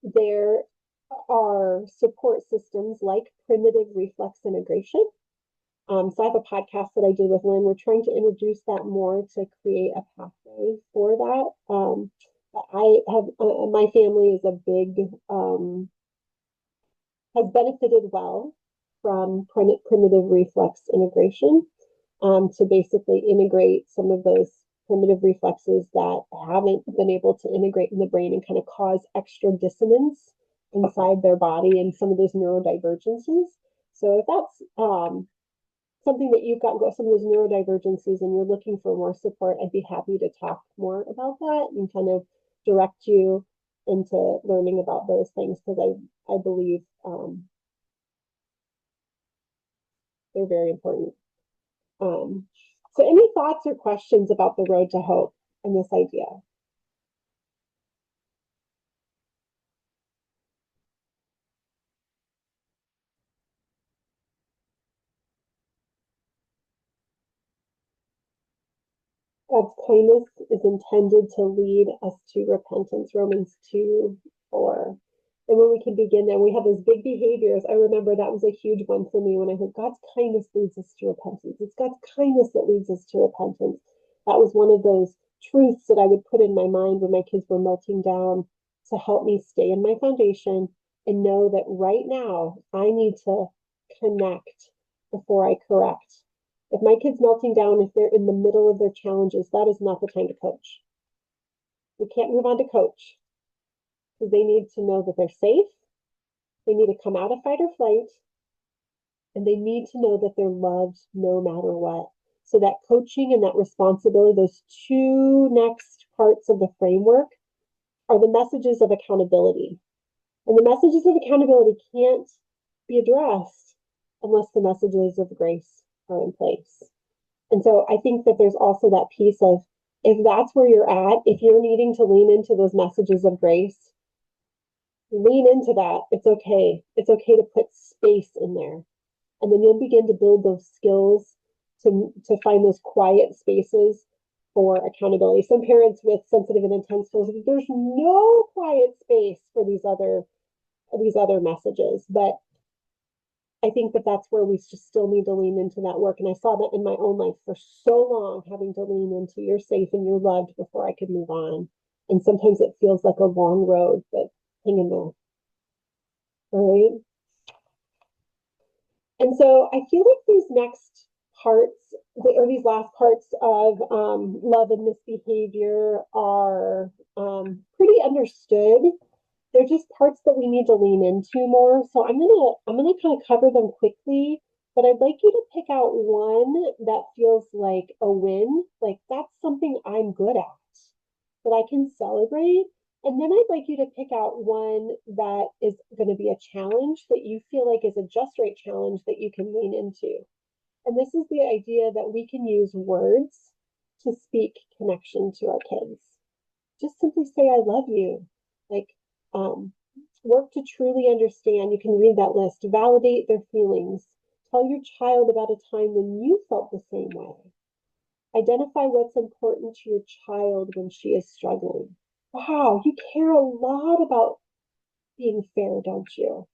There are support systems like primitive reflex integration. So I have a podcast that I did with Lynn. We're trying to introduce that more to create a pathway for that. I have, my family is a big, has benefited well from primitive reflex integration, to basically integrate some of those primitive reflexes that haven't been able to integrate in the brain and kind of cause extra dissonance inside their body and some of those neurodivergencies. So if that's something that you've got, some of those neurodivergencies, and you're looking for more support, I'd be happy to talk more about that and kind of direct you into learning about those things, because I believe they're very important. So any thoughts or questions about the road to hope and this idea? God's kindness is intended to lead us to repentance, Romans 2:4. And when we can begin there, we have those big behaviors. I remember that was a huge one for me when I heard God's kindness leads us to repentance. It's God's kindness that leads us to repentance. That was one of those truths that I would put in my mind when my kids were melting down, to help me stay in my foundation and know that right now I need to connect before I correct. If my kid's melting down, if they're in the middle of their challenges, that is not the time to coach. We can't move on to coach, because they need to know that they're safe. They need to come out of fight or flight, and they need to know that they're loved no matter what. So that coaching and that responsibility, those two next parts of the framework, are the messages of accountability. And the messages of accountability can't be addressed unless the messages of grace are in place. And so I think that there's also that piece of, if that's where you're at, if you're needing to lean into those messages of grace, lean into that. It's okay. It's okay to put space in there. And then you'll begin to build those skills to find those quiet spaces for accountability. Some parents with sensitive and intense skills, there's no quiet space for these other messages. But I think that that's where we just still need to lean into that work. And I saw that in my own life for so long, having to lean into you're safe and you're loved before I could move on. And sometimes it feels like a long road, but hang in there. All right. And so I feel like these next parts, or these last parts of love and misbehavior, are pretty understood. They're just parts that we need to lean into more. So I'm gonna kind of cover them quickly, but I'd like you to pick out one that feels like a win, like that's something I'm good at, that I can celebrate. And then I'd like you to pick out one that is going to be a challenge that you feel like is a just right challenge that you can lean into. And this is the idea that we can use words to speak connection to our kids. Just simply say, I love you. Like, work to truly understand. You can read that list, validate their feelings. Tell your child about a time when you felt the same way. Identify what's important to your child when she is struggling. Wow, you care a lot about being fair, don't you?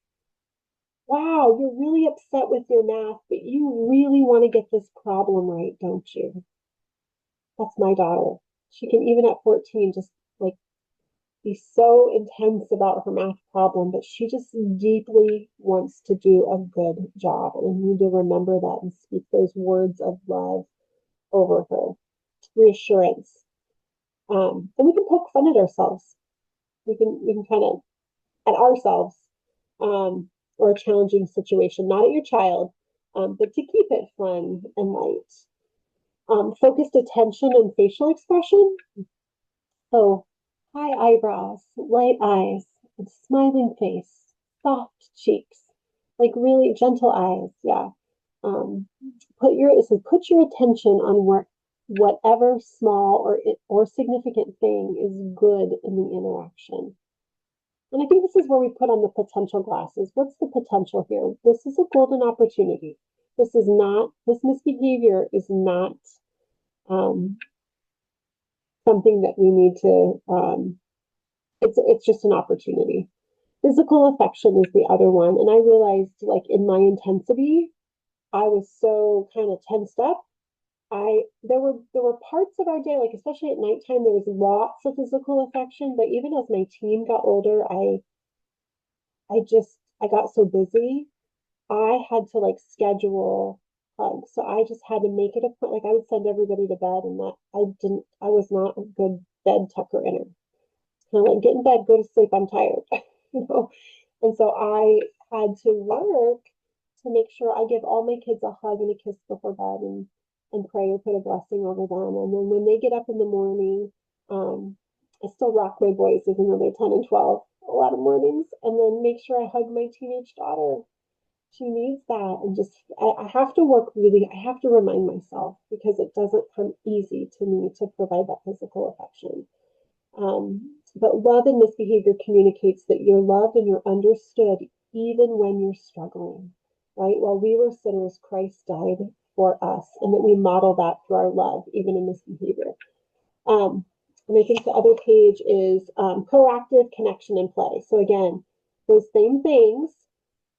Wow, you're really upset with your math, but you really want to get this problem right, don't you? That's my daughter. She can, even at 14, just like be so intense about her math problem, but she just deeply wants to do a good job. And I need to remember that and speak those words of love over her, reassurance. And we can poke fun at ourselves. We can kind of at ourselves, or a challenging situation, not at your child, but to keep it fun and light. Focused attention and facial expression. So high eyebrows, light eyes, and smiling face, soft cheeks, like really gentle eyes. Yeah. Put your attention on whatever small or significant thing is good in the interaction. And I think this is where we put on the potential glasses. What's the potential here? This is a golden opportunity. This misbehavior is not something that we need to, it's just an opportunity. Physical affection is the other one. And I realized, like, in my intensity, I was so kind of tensed up. There were parts of our day, like especially at nighttime, there was lots of physical affection, but even as my teen got older, I got so busy. I had to like schedule hugs. So I just had to make it a point. Like I would send everybody to bed, and that I was not a good bed tucker inner. Kind of like, get in bed, go to sleep, I'm tired. you know? And so I had to work to make sure I give all my kids a hug and a kiss before bed, and pray or put a blessing over them. And then when they get up in the morning, I still rock my boys even though they're 10 and 12 a lot of mornings, and then make sure I hug my teenage daughter. She needs that. And just, I have to work really, I have to remind myself, because it doesn't come easy to me to provide that physical affection. But love and misbehavior communicates that you're loved and you're understood even when you're struggling, right? While we were sinners, Christ died for us, and that we model that through our love, even in misbehavior. And I think the other page is proactive connection and play. So again, those same things,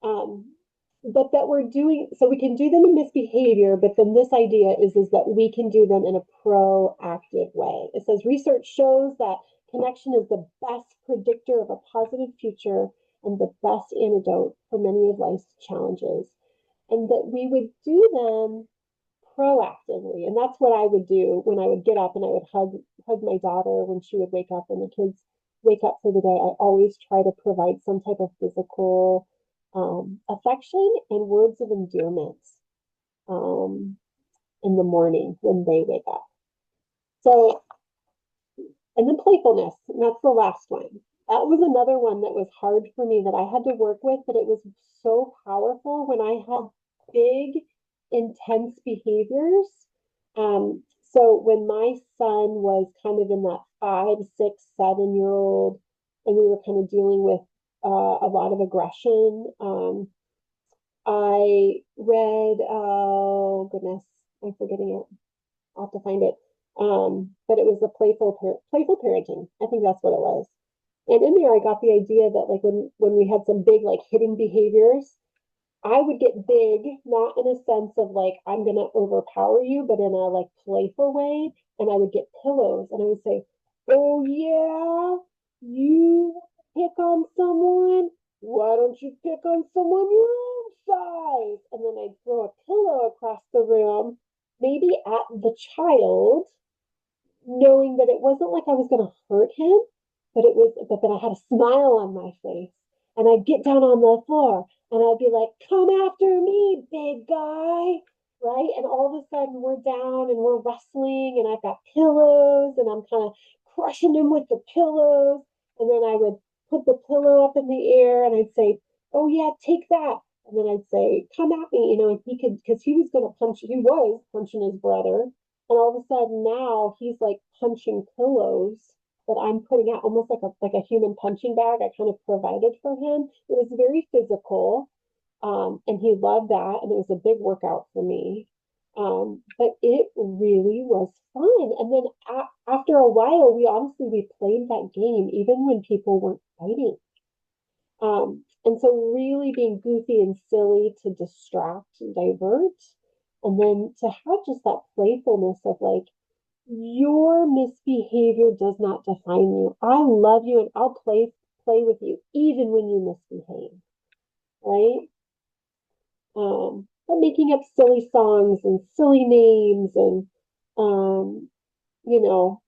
but that we're doing, so we can do them in misbehavior, but then this idea is that we can do them in a proactive way. It says research shows that connection is the best predictor of a positive future and the best antidote for many of life's challenges, and that we would do them proactively. And that's what I would do when I would get up and I would hug my daughter when she would wake up, and the kids wake up for the day. I always try to provide some type of physical affection and words of endearment in the morning when they wake up. So, and then playfulness, and that's the last one. That was another one that was hard for me, that I had to work with, but it was so powerful when I had big, intense behaviors. So when my son was kind of in that 5, 6, 7-year-old, and we were kind of dealing with a lot of aggression, I read, oh goodness, I'm forgetting it. I'll have to find it. But it was the playful parenting. I think that's what it was. And in there, I got the idea that like when we had some big like hitting behaviors, I would get big, not in a sense of like I'm gonna overpower you, but in a like playful way. And I would get pillows, and I would say, "Oh yeah, you pick on someone. Why don't you pick on someone your own size?" And then I'd throw a pillow across the room, maybe at the child, knowing that it wasn't like I was going to hurt him, but then I had a smile on my face, and I'd get down on the floor and I'd be like, "Come after me, big guy." Right. And all of a sudden we're down and we're wrestling, and I've got pillows, and I'm kind of crushing him with the pillows. And then I would put the pillow up in the air and I'd say, "Oh yeah, take that." And then I'd say, "Come at me," and he could, because he was punching his brother. And all of a sudden now he's like punching pillows that I'm putting out, almost like a human punching bag I kind of provided for him. It was very physical, and he loved that, and it was a big workout for me. But it really was fun. And then after a while, we played that game even when people weren't fighting. And so really being goofy and silly to distract and divert, and then to have just that playfulness of like, your misbehavior does not define you. I love you and I'll play with you even when you misbehave, right? But making up silly songs and silly names and um, you know,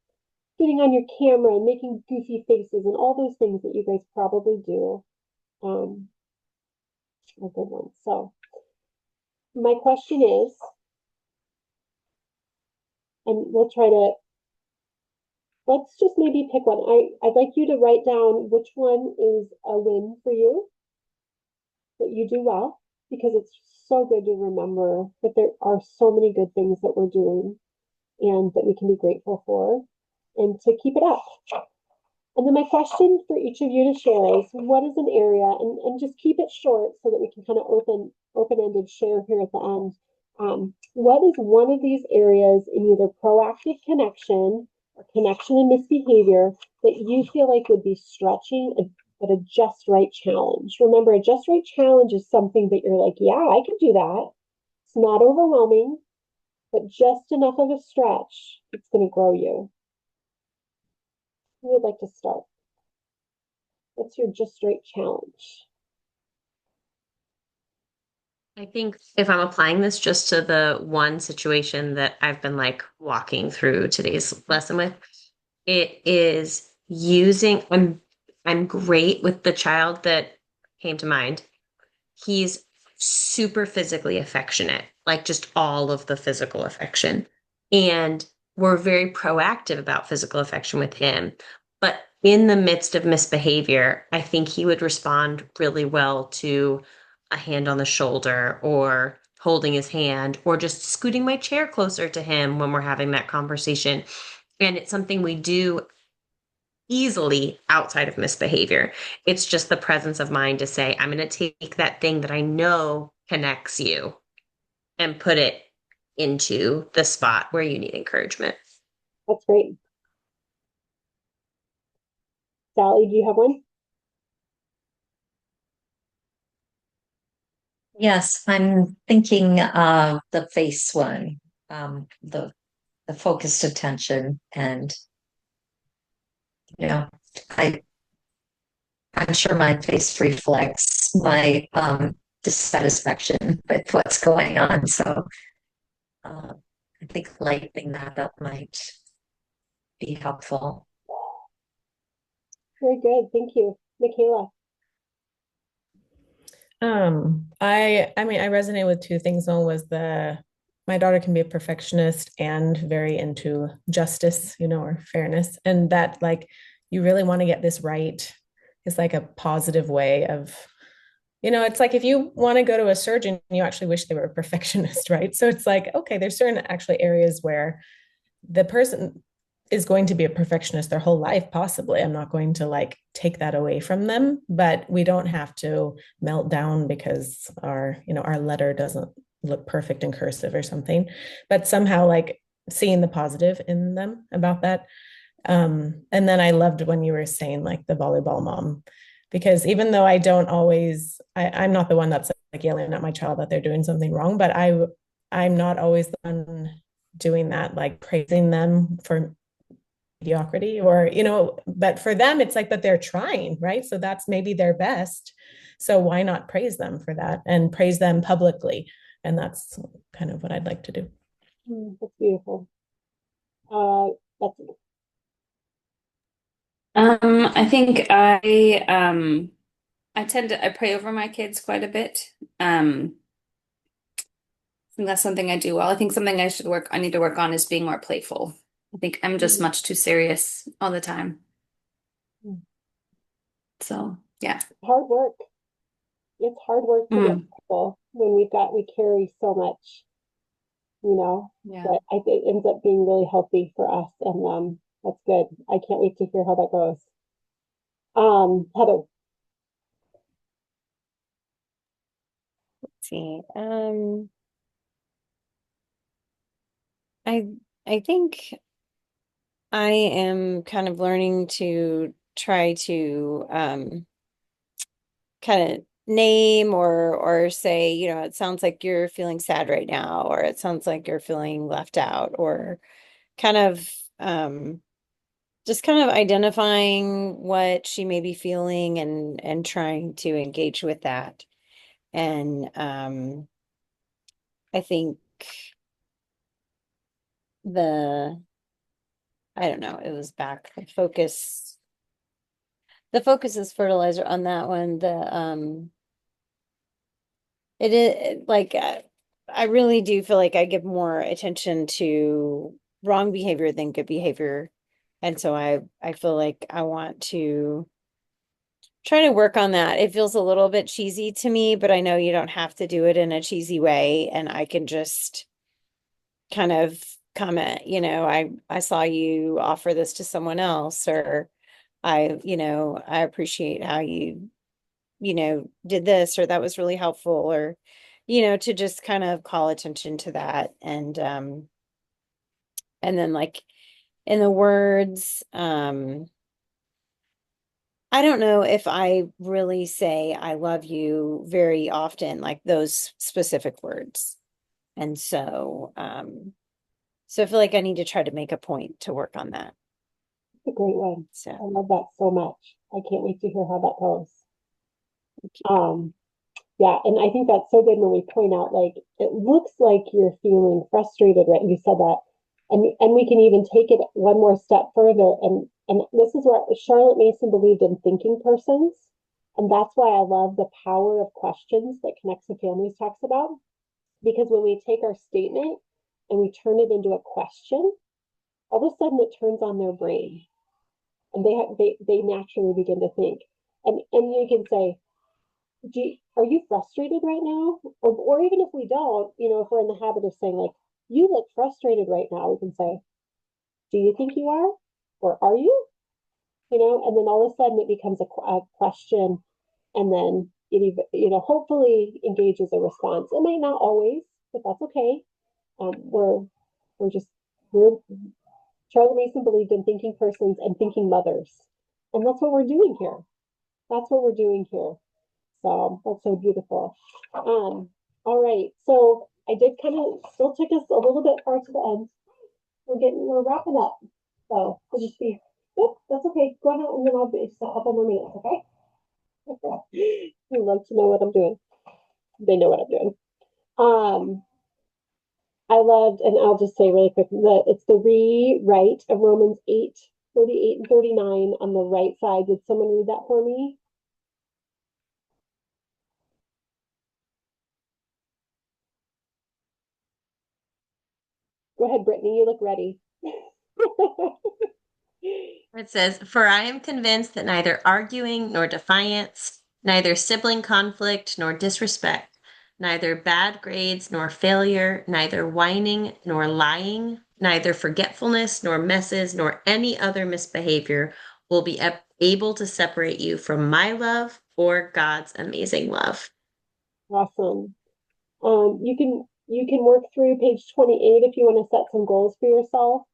getting on your camera and making goofy faces and all those things that you guys probably do um, are good ones. So my question is, and let's just maybe pick one. I'd like you to write down which one is a win for you that you do well, because it's so good to remember that there are so many good things that we're doing and that we can be grateful for, and to keep it up. And then my question for each of you to share is, what is an area, and just keep it short so that we can kind of open-ended share here at the end. What is one of these areas in either proactive connection or connection and misbehavior that you feel like would be stretching but a just right challenge? Remember, a just right challenge is something that you're like, yeah, I can do that. It's not overwhelming, but just enough of a stretch. It's going to grow you. Who would like to start? What's your just right challenge? I think if I'm applying this just to the one situation that I've been like walking through today's lesson with, it is using, I'm great with the child that came to mind. He's super physically affectionate, like just all of the physical affection. And we're very proactive about physical affection with him. But in the midst of misbehavior, I think he would respond really well to a hand on the shoulder or holding his hand or just scooting my chair closer to him when we're having that conversation. And it's something we do easily outside of misbehavior. It's just the presence of mind to say, I'm going to take that thing that I know connects you and put it into the spot where you need encouragement. That's great. Sally, do you have one? Yes, I'm thinking of the face one, the focused attention, and you know, I I'm sure my face reflects my dissatisfaction with what's going on. So I think lightening that up might be helpful. Very good. Thank you. Michaela. I mean, I resonate with two things. One was my daughter can be a perfectionist and very into justice, or fairness. And that like you really want to get this right is like a positive way of, it's like if you want to go to a surgeon, you actually wish they were a perfectionist, right? So it's like, okay, there's certain actually areas where the person is going to be a perfectionist their whole life, possibly. I'm not going to like take that away from them, but we don't have to melt down because our letter doesn't look perfect in cursive or something. But somehow like seeing the positive in them about that. And then I loved when you were saying like the volleyball mom, because even though I don't always, I'm not the one that's like yelling at my child that they're doing something wrong, but I'm not always the one doing that, like praising them for mediocrity or but for them it's like, but they're trying, right? So that's maybe their best, so why not praise them for that and praise them publicly? And that's kind of what I'd like to do. That's beautiful. Betsy. I think I pray over my kids quite a bit. I think that's something I do well. I think something I need to work on is being more playful. I think I'm just much too serious all the time. So, yeah. Hard work. It's hard work to get people when we carry so much, Yeah. but it ends up being really healthy for us, and that's good. I can't wait to hear how that goes. Heather. Let's see. I think I am kind of learning to try to kind of name or say, it sounds like you're feeling sad right now, or it sounds like you're feeling left out, or kind of just kind of identifying what she may be feeling and trying to engage with that. And I think the I don't know, it was back the focus is fertilizer on that one. It is like I really do feel like I give more attention to wrong behavior than good behavior. And so I feel like I want to try to work on that. It feels a little bit cheesy to me, but I know you don't have to do it in a cheesy way, and I can just kind of comment, I saw you offer this to someone else, or I appreciate how you did this, or that was really helpful, or to just kind of call attention to that. And then like in the words, I don't know if I really say I love you very often, like those specific words. And so I feel like I need to try to make a point to work on that. It's a great one. I So love that so much. I can't wait to hear how that goes. Yeah, and I think that's so good when we point out, like, it looks like you're feeling frustrated, right? You said that. And we can even take it one more step further. And this is where Charlotte Mason believed in thinking persons. And that's why I love the power of questions that Connects to Families talks about. Because when we take our statement and we turn it into a question, all of a sudden it turns on their brain. And they naturally begin to think. And you can say, are you frustrated right now? Or even if we don't, if we're in the habit of saying, like, you look frustrated right now, we can say, do you think you are? Or are you? And then all of a sudden it becomes a question, and then hopefully engages a response. It might not always, but that's okay. We're Charlie Mason believed in thinking persons and thinking mothers. And that's what we're doing here. That's what we're doing here. So that's so beautiful. All right. So I did kind of still took us a little bit far to the end. We're wrapping up. So we'll just be, yep, that's okay. Go ahead and then I'll be just a couple more minutes, okay? They love to know what I'm doing. They know what I'm doing. I loved, and I'll just say really quick, it's the rewrite of Romans 8:38 and 39 on the right side. Did someone read that for me? Go ahead, Brittany, you look ready. It says, "For I am convinced that neither arguing nor defiance, neither sibling conflict nor disrespect, neither bad grades nor failure, neither whining nor lying, neither forgetfulness nor messes nor any other misbehavior will be able to separate you from my love or God's amazing love." Awesome. You can work through page 28 if you want to set some goals for yourself,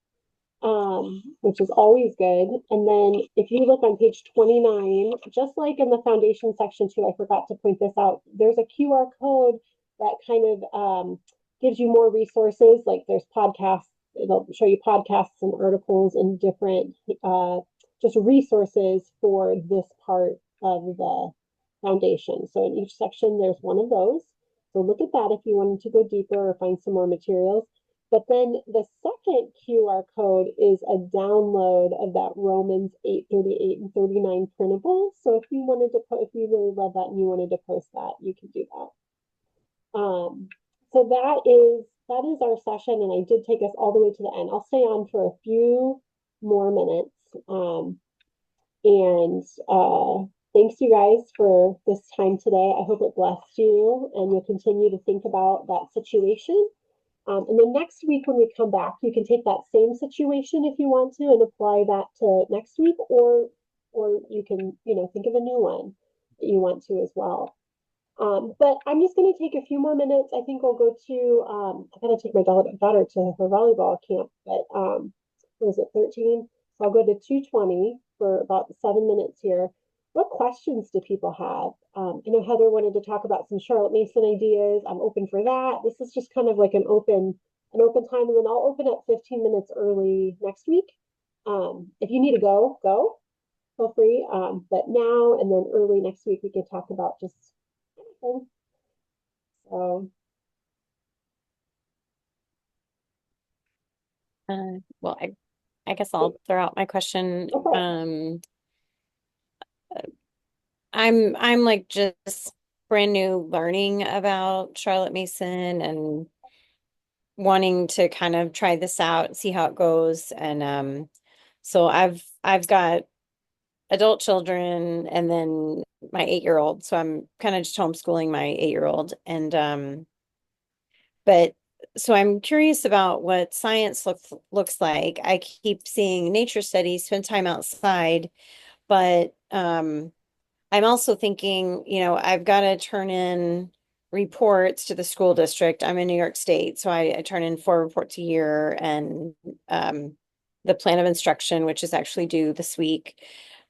which is always good. And then if you look on page 29, just like in the foundation section too, I forgot to point this out. There's a QR code that kind of gives you more resources. Like there's podcasts. It'll show you podcasts and articles and different just resources for this part of the foundation. So in each section, there's one of those. So look at that if you wanted to go deeper or find some more materials. But then the second QR code is a download of that Romans 8:38 and 39 printable. So if you if you really love that and you wanted to post that, you can do that. So that is our session, and I did take us all the way to the end. I'll stay on for a few more minutes. Thanks you guys for this time today. I hope it blessed you, and you'll continue to think about that situation. And then next week when we come back, you can take that same situation if you want to and apply that to next week, or you can, think of a new one that you want to as well. But I'm just going to take a few more minutes. I think we'll go to, I got to take my daughter to her volleyball camp, but what is it, 13? So I'll go to 2:20 for about 7 minutes here. What questions do people have? I know Heather wanted to talk about some Charlotte Mason ideas. I'm open for that. This is just kind of like an open an open time, and then I'll open up 15 minutes early next week. If you need to go, feel free. But now and then early next week, we can talk about just anything. So, Well, I guess I'll throw out my question. okay. I'm like just brand new learning about Charlotte Mason and wanting to kind of try this out and see how it goes. And so I've got adult children and then my 8-year-old. So I'm kind of just homeschooling my 8-year-old. And but so I'm curious about what science looks like. I keep seeing nature studies, spend time outside, but I'm also thinking, I've got to turn in reports to the school district. I'm in New York State, so I turn in 4 reports a year and the plan of instruction, which is actually due this week.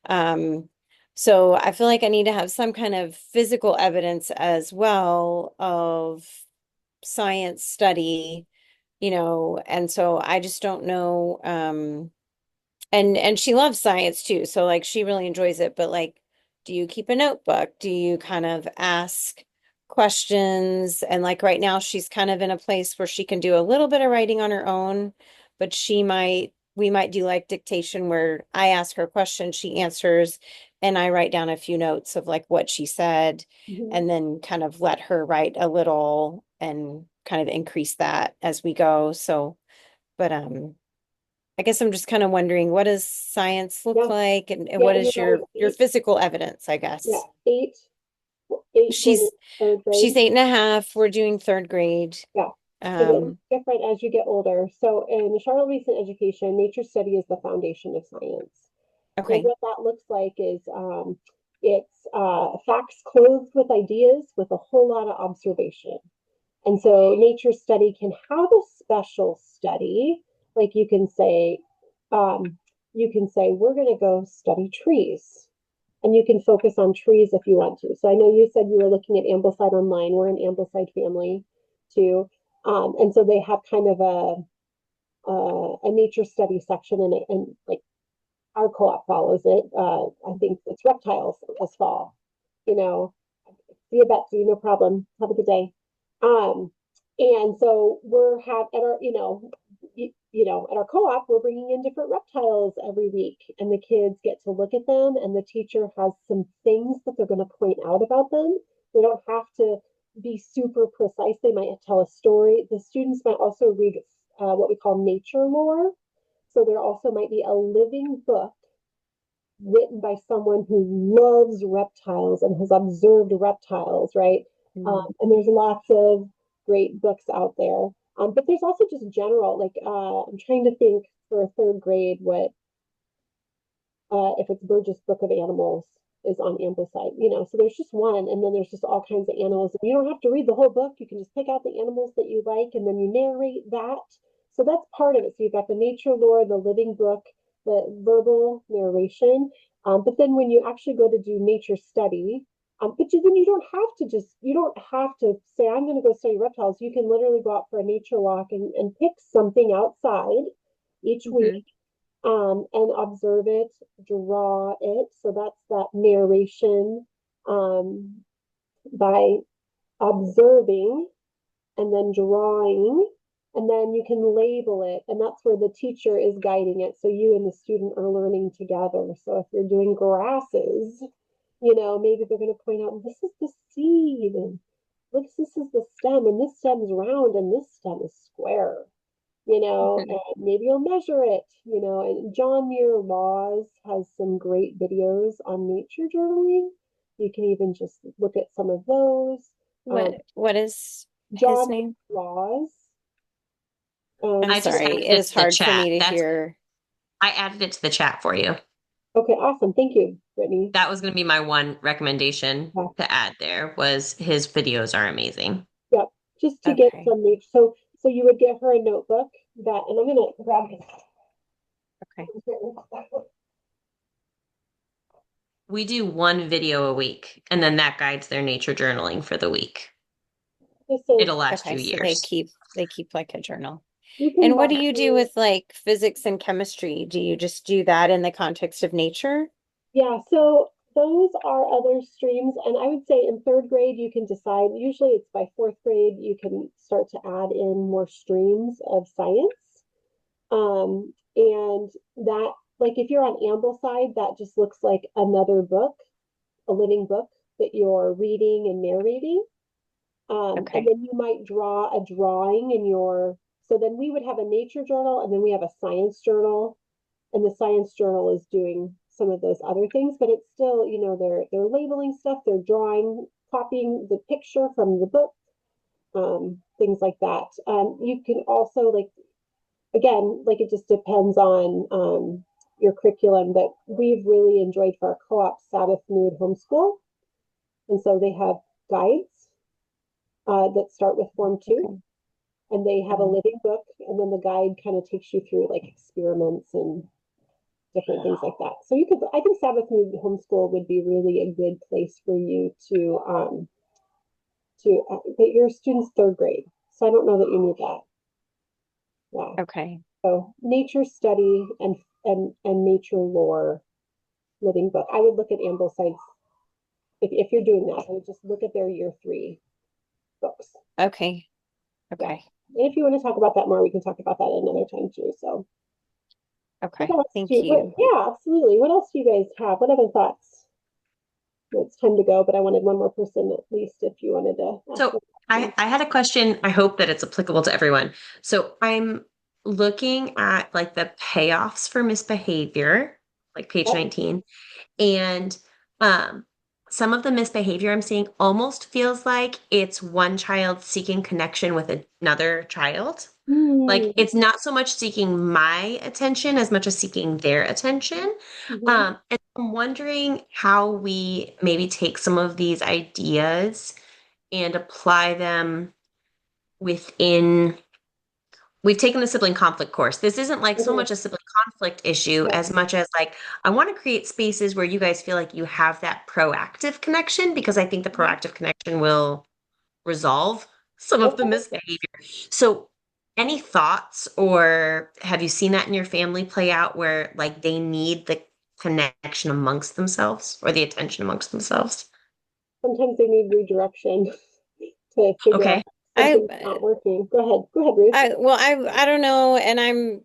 Um, so I feel like I need to have some kind of physical evidence as well of science study, and so I just don't know. And she loves science too, so like she really enjoys it, but like, do you keep a notebook? Do you kind of ask questions? And like right now she's kind of in a place where she can do a little bit of writing on her own, but we might do like dictation where I ask her a question, she answers, and I write down a few notes of like what she said, Mhm. and then kind of let her write a little and kind of increase that as we go. So, but I guess I'm just kind of wondering, what does science look Yeah, like, and yeah, what and is you're right. your physical evidence, I Yeah, guess. eight going She's into third she's grade. 8.5. We're doing third grade. Yeah. So it looks Um, different as you get older. So in the Charlotte Mason education, nature study is the foundation of science. So okay. what that looks like is it's facts clothed with ideas with a whole lot of observation. And so nature study can have a special study, like um, you can say, we're going to go study trees. And you can focus on trees if you want to. So I know you said you were looking at Ambleside Online. We're an Ambleside family too. And so they have kind of a nature study section in it. And like our co-op follows it. I think it's reptiles this fall, you know, see you, Betsy, no problem. Have a good day. Um, and so we're have at our, at our co-op, we're bringing in different reptiles every week, and the kids get to look at them, and the teacher has some things that they're going to point out about them. They don't have to be super precise. They might tell a story. The students might also read what we call nature lore. So there also might be a living book written by someone who loves reptiles and has observed reptiles, right? Mm. And there's lots of great books out there. But there's also just general, like I'm trying to think for a third grade what if it's Burgess Book of Animals is on Ambleside, So there's just one, and then there's just all kinds of animals, and you don't have to read the whole book. You can just pick out the animals that you like, and then you narrate that. So that's part of it. So you've got the nature lore, the living book, the verbal narration. But then when you actually go to do nature study, then you don't have to say, I'm going to go study reptiles. You can literally go out for a nature walk and pick something outside each week Mhm. and observe it, draw it. So that's that narration by observing and then drawing. And then you can label it, and that's where the teacher is guiding it. So you and the student are learning together. So if you're doing grasses, maybe they're going to point out this is the seed, and look, this is the stem, and this stem is round, and this stem is square. And Mhm. maybe you'll measure it, and John Muir Laws has some great videos on nature journaling. You can even just look at some of those. Um, What is his John name? Laws. I'm I just sorry. added It it is to the hard for chat. me to That's hear. I added it to the chat for you. Okay, awesome. Thank you, Brittany. That was going to be my one recommendation Yeah, to add there was his videos are amazing. yep. Just to get Okay. some nature. So you would get her a notebook that, and I'm gonna grab Okay. this. We do one video a week, and then that guides their nature journaling for the week. This is It'll last Okay. you So years. they keep like a journal. You can And what do walk you do through. with like physics and chemistry? Do you just do that in the context of nature? Yeah, so those are other streams, and I would say in third grade you can decide. Usually it's by fourth grade you can start to add in more streams of science. And that, like if you're on Ambleside, that just looks like another book, a living book that you're reading and narrating. And Okay. then you might draw a drawing in your, so then we would have a nature journal and then we have a science journal, and the science journal is doing some of those other things, but it's still, they're labeling stuff, they're drawing, copying the picture from the book, things like that. You can also like, again, like it just depends on your curriculum, but we've really enjoyed for our co-op Sabbath Mood Homeschool, and so they have guides that start with Form 2. Okay. And they have a living book, and then the guide kind of takes you through like experiments and different things like that. So you could, I think Sabbath Mood Homeschool would be really a good place for you but your student's third grade, so I don't know that you need that. Yeah. Okay. So nature study and nature lore living book. I would look at Ambleside's, if you're doing that, I would just look at their year 3 books. Okay. Yeah. Okay. And if you want to talk about that more, we can talk about that another time too. So Okay. what else Thank do you, you. yeah, absolutely. What else do you guys have? What other thoughts? It's time to go, but I wanted one more person at least if you wanted to ask So I had a question. I hope that it's applicable to everyone. So I'm looking at like the payoffs for misbehavior, like page 19, and um, some of the misbehavior I'm seeing almost feels like it's one child seeking connection with another child. Like it's not so much seeking my attention as much as seeking their attention. And I'm wondering how we maybe take some of these ideas and apply them within. We've taken the sibling conflict course. This isn't like so much a sibling conflict issue Yeah. as much as like I want to create spaces where you guys feel like you have that proactive connection, because I think the proactive connection will resolve some of the Okay. misbehavior. So any thoughts, or have you seen that in your family play out where like they need the connection amongst themselves or the attention amongst themselves? Sometimes they need redirection to figure out Okay. something's I not working. Go ahead. Go ahead, Ruth. I don't know, and I'm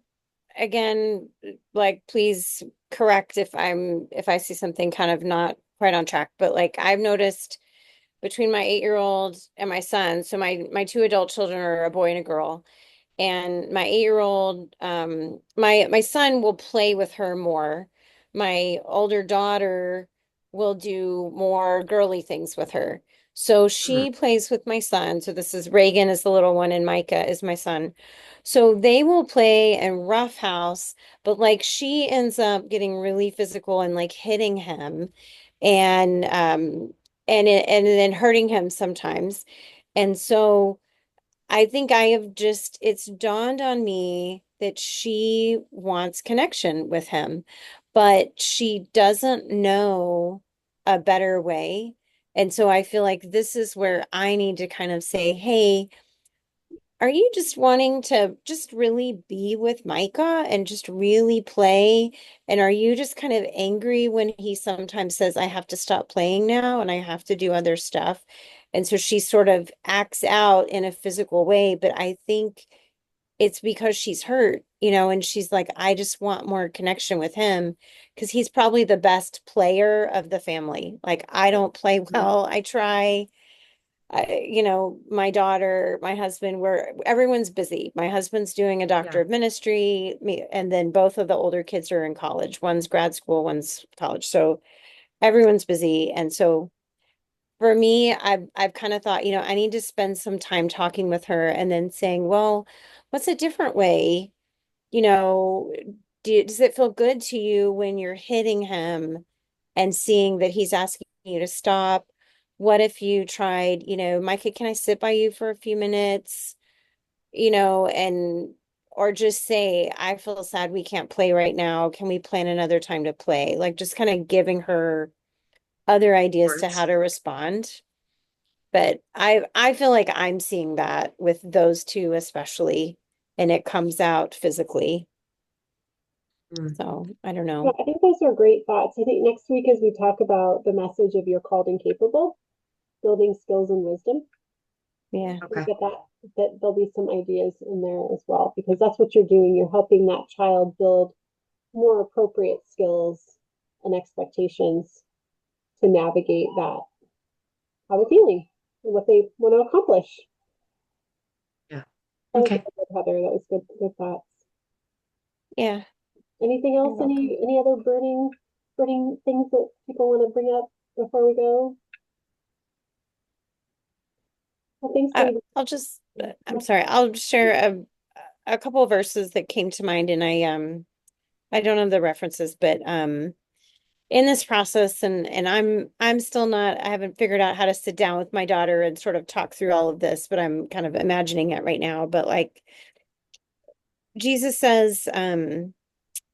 again like please correct if I see something kind of not quite on track, but like I've noticed between my 8-year-old and my son, so my two adult children are a boy and a girl, and my 8-year-old my son will play with her more. My older daughter will do more girly things with her. So Mhm. she plays with my son. So this is Reagan is the little one and Micah is my son. So they will play and roughhouse, but like she ends up getting really physical and like hitting him and and then hurting him sometimes. And so I think I have just, it's dawned on me that she wants connection with him, but she doesn't know a better way. And so I feel like this is where I need to kind of say, hey, are you just wanting to just really be with Micah and just really play? And are you just kind of angry when he sometimes says, I have to stop playing now and I have to do other stuff? And so she sort of acts out in a physical way, but I think it's because she's hurt, and she's like, I just want more connection with him because he's probably the best player of the family. Like, I don't play well. I try. My daughter, my husband, everyone's busy. My husband's doing a doctor Yeah. of ministry, and then both of the older kids are in college. One's grad school, one's college. So everyone's busy. And so for me, I've kind of thought, I need to spend some time talking with her and then saying, well, what's a different way? You know, does it feel good to you when you're hitting him and seeing that he's asking you to stop? What if you tried, Micah, can I sit by you for a few minutes? And or just say, I feel sad we can't play right now. Can we plan another time to play? Like just kind of giving her other ideas to how Words. to respond. But I feel like I'm seeing that with those two especially. and it comes out physically. Mm. So I don't Yeah, know. I think those are great thoughts. I think next week, as we talk about the message of you're called and capable, building skills and wisdom, Yeah. I Okay. think that there'll be some ideas in there as well, because that's what you're doing. You're helping that child build more appropriate skills and expectations to navigate that, how they're feeling and what they want to accomplish. Yeah. That was Okay. good, Heather. That was good thoughts. Yeah. Anything else? You're welcome. Any other burning things that people want to bring up before we go? Well, thanks, ladies. I'm sorry, I'll share a couple of verses that came to mind, and I don't have the references, but in this process, and I'm still not, I haven't figured out how to sit down with my daughter and sort of talk through all of this, but I'm kind of imagining it right now. But like Jesus says in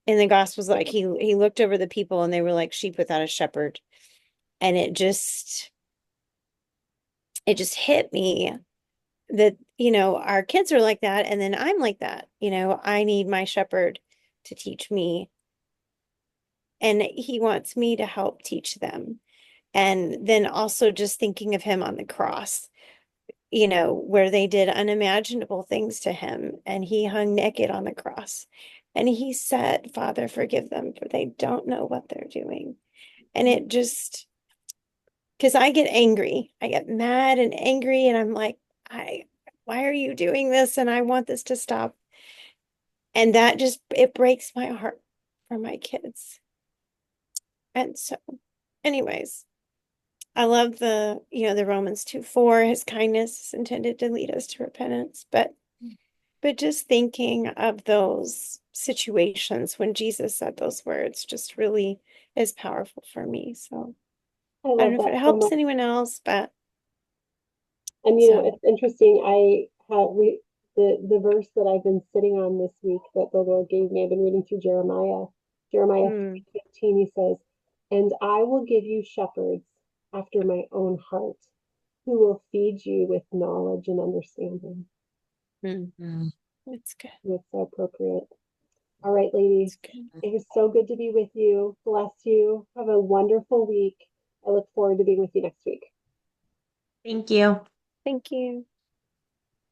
the Gospels, like he looked over the people and they were like sheep without a shepherd. And it just hit me that, our kids are like that, and then I'm like that. I need my shepherd to teach me, and he wants me to help teach them. And then also just thinking of him on the cross, where they did unimaginable things to him, and he hung naked on the cross. And he said, Father, forgive them, for they don't know what they're doing. And it just, because I get angry, I get mad and angry, and I'm like, why are you doing this? And I want this to stop. And that just, it breaks my heart for my kids. And so, anyways, I love the Romans 2:4, his kindness is intended to lead us to repentance. But just thinking of those situations when Jesus said those words just really is powerful for me. So I I don't love know if it that so helps much. anyone else, but And so it's interesting. I have the verse that I've been sitting on this week that the Lord gave me. I've been reading through Jeremiah mm, 15. He says, "And I will give you shepherds after my own heart, who will feed you with knowledge and understanding." mm, Mm. it's good. It's so appropriate. All right, ladies. It's good. It was so good to be with you. Bless you. Have a wonderful week. I look forward to being with you next week. Thank you. Thank you.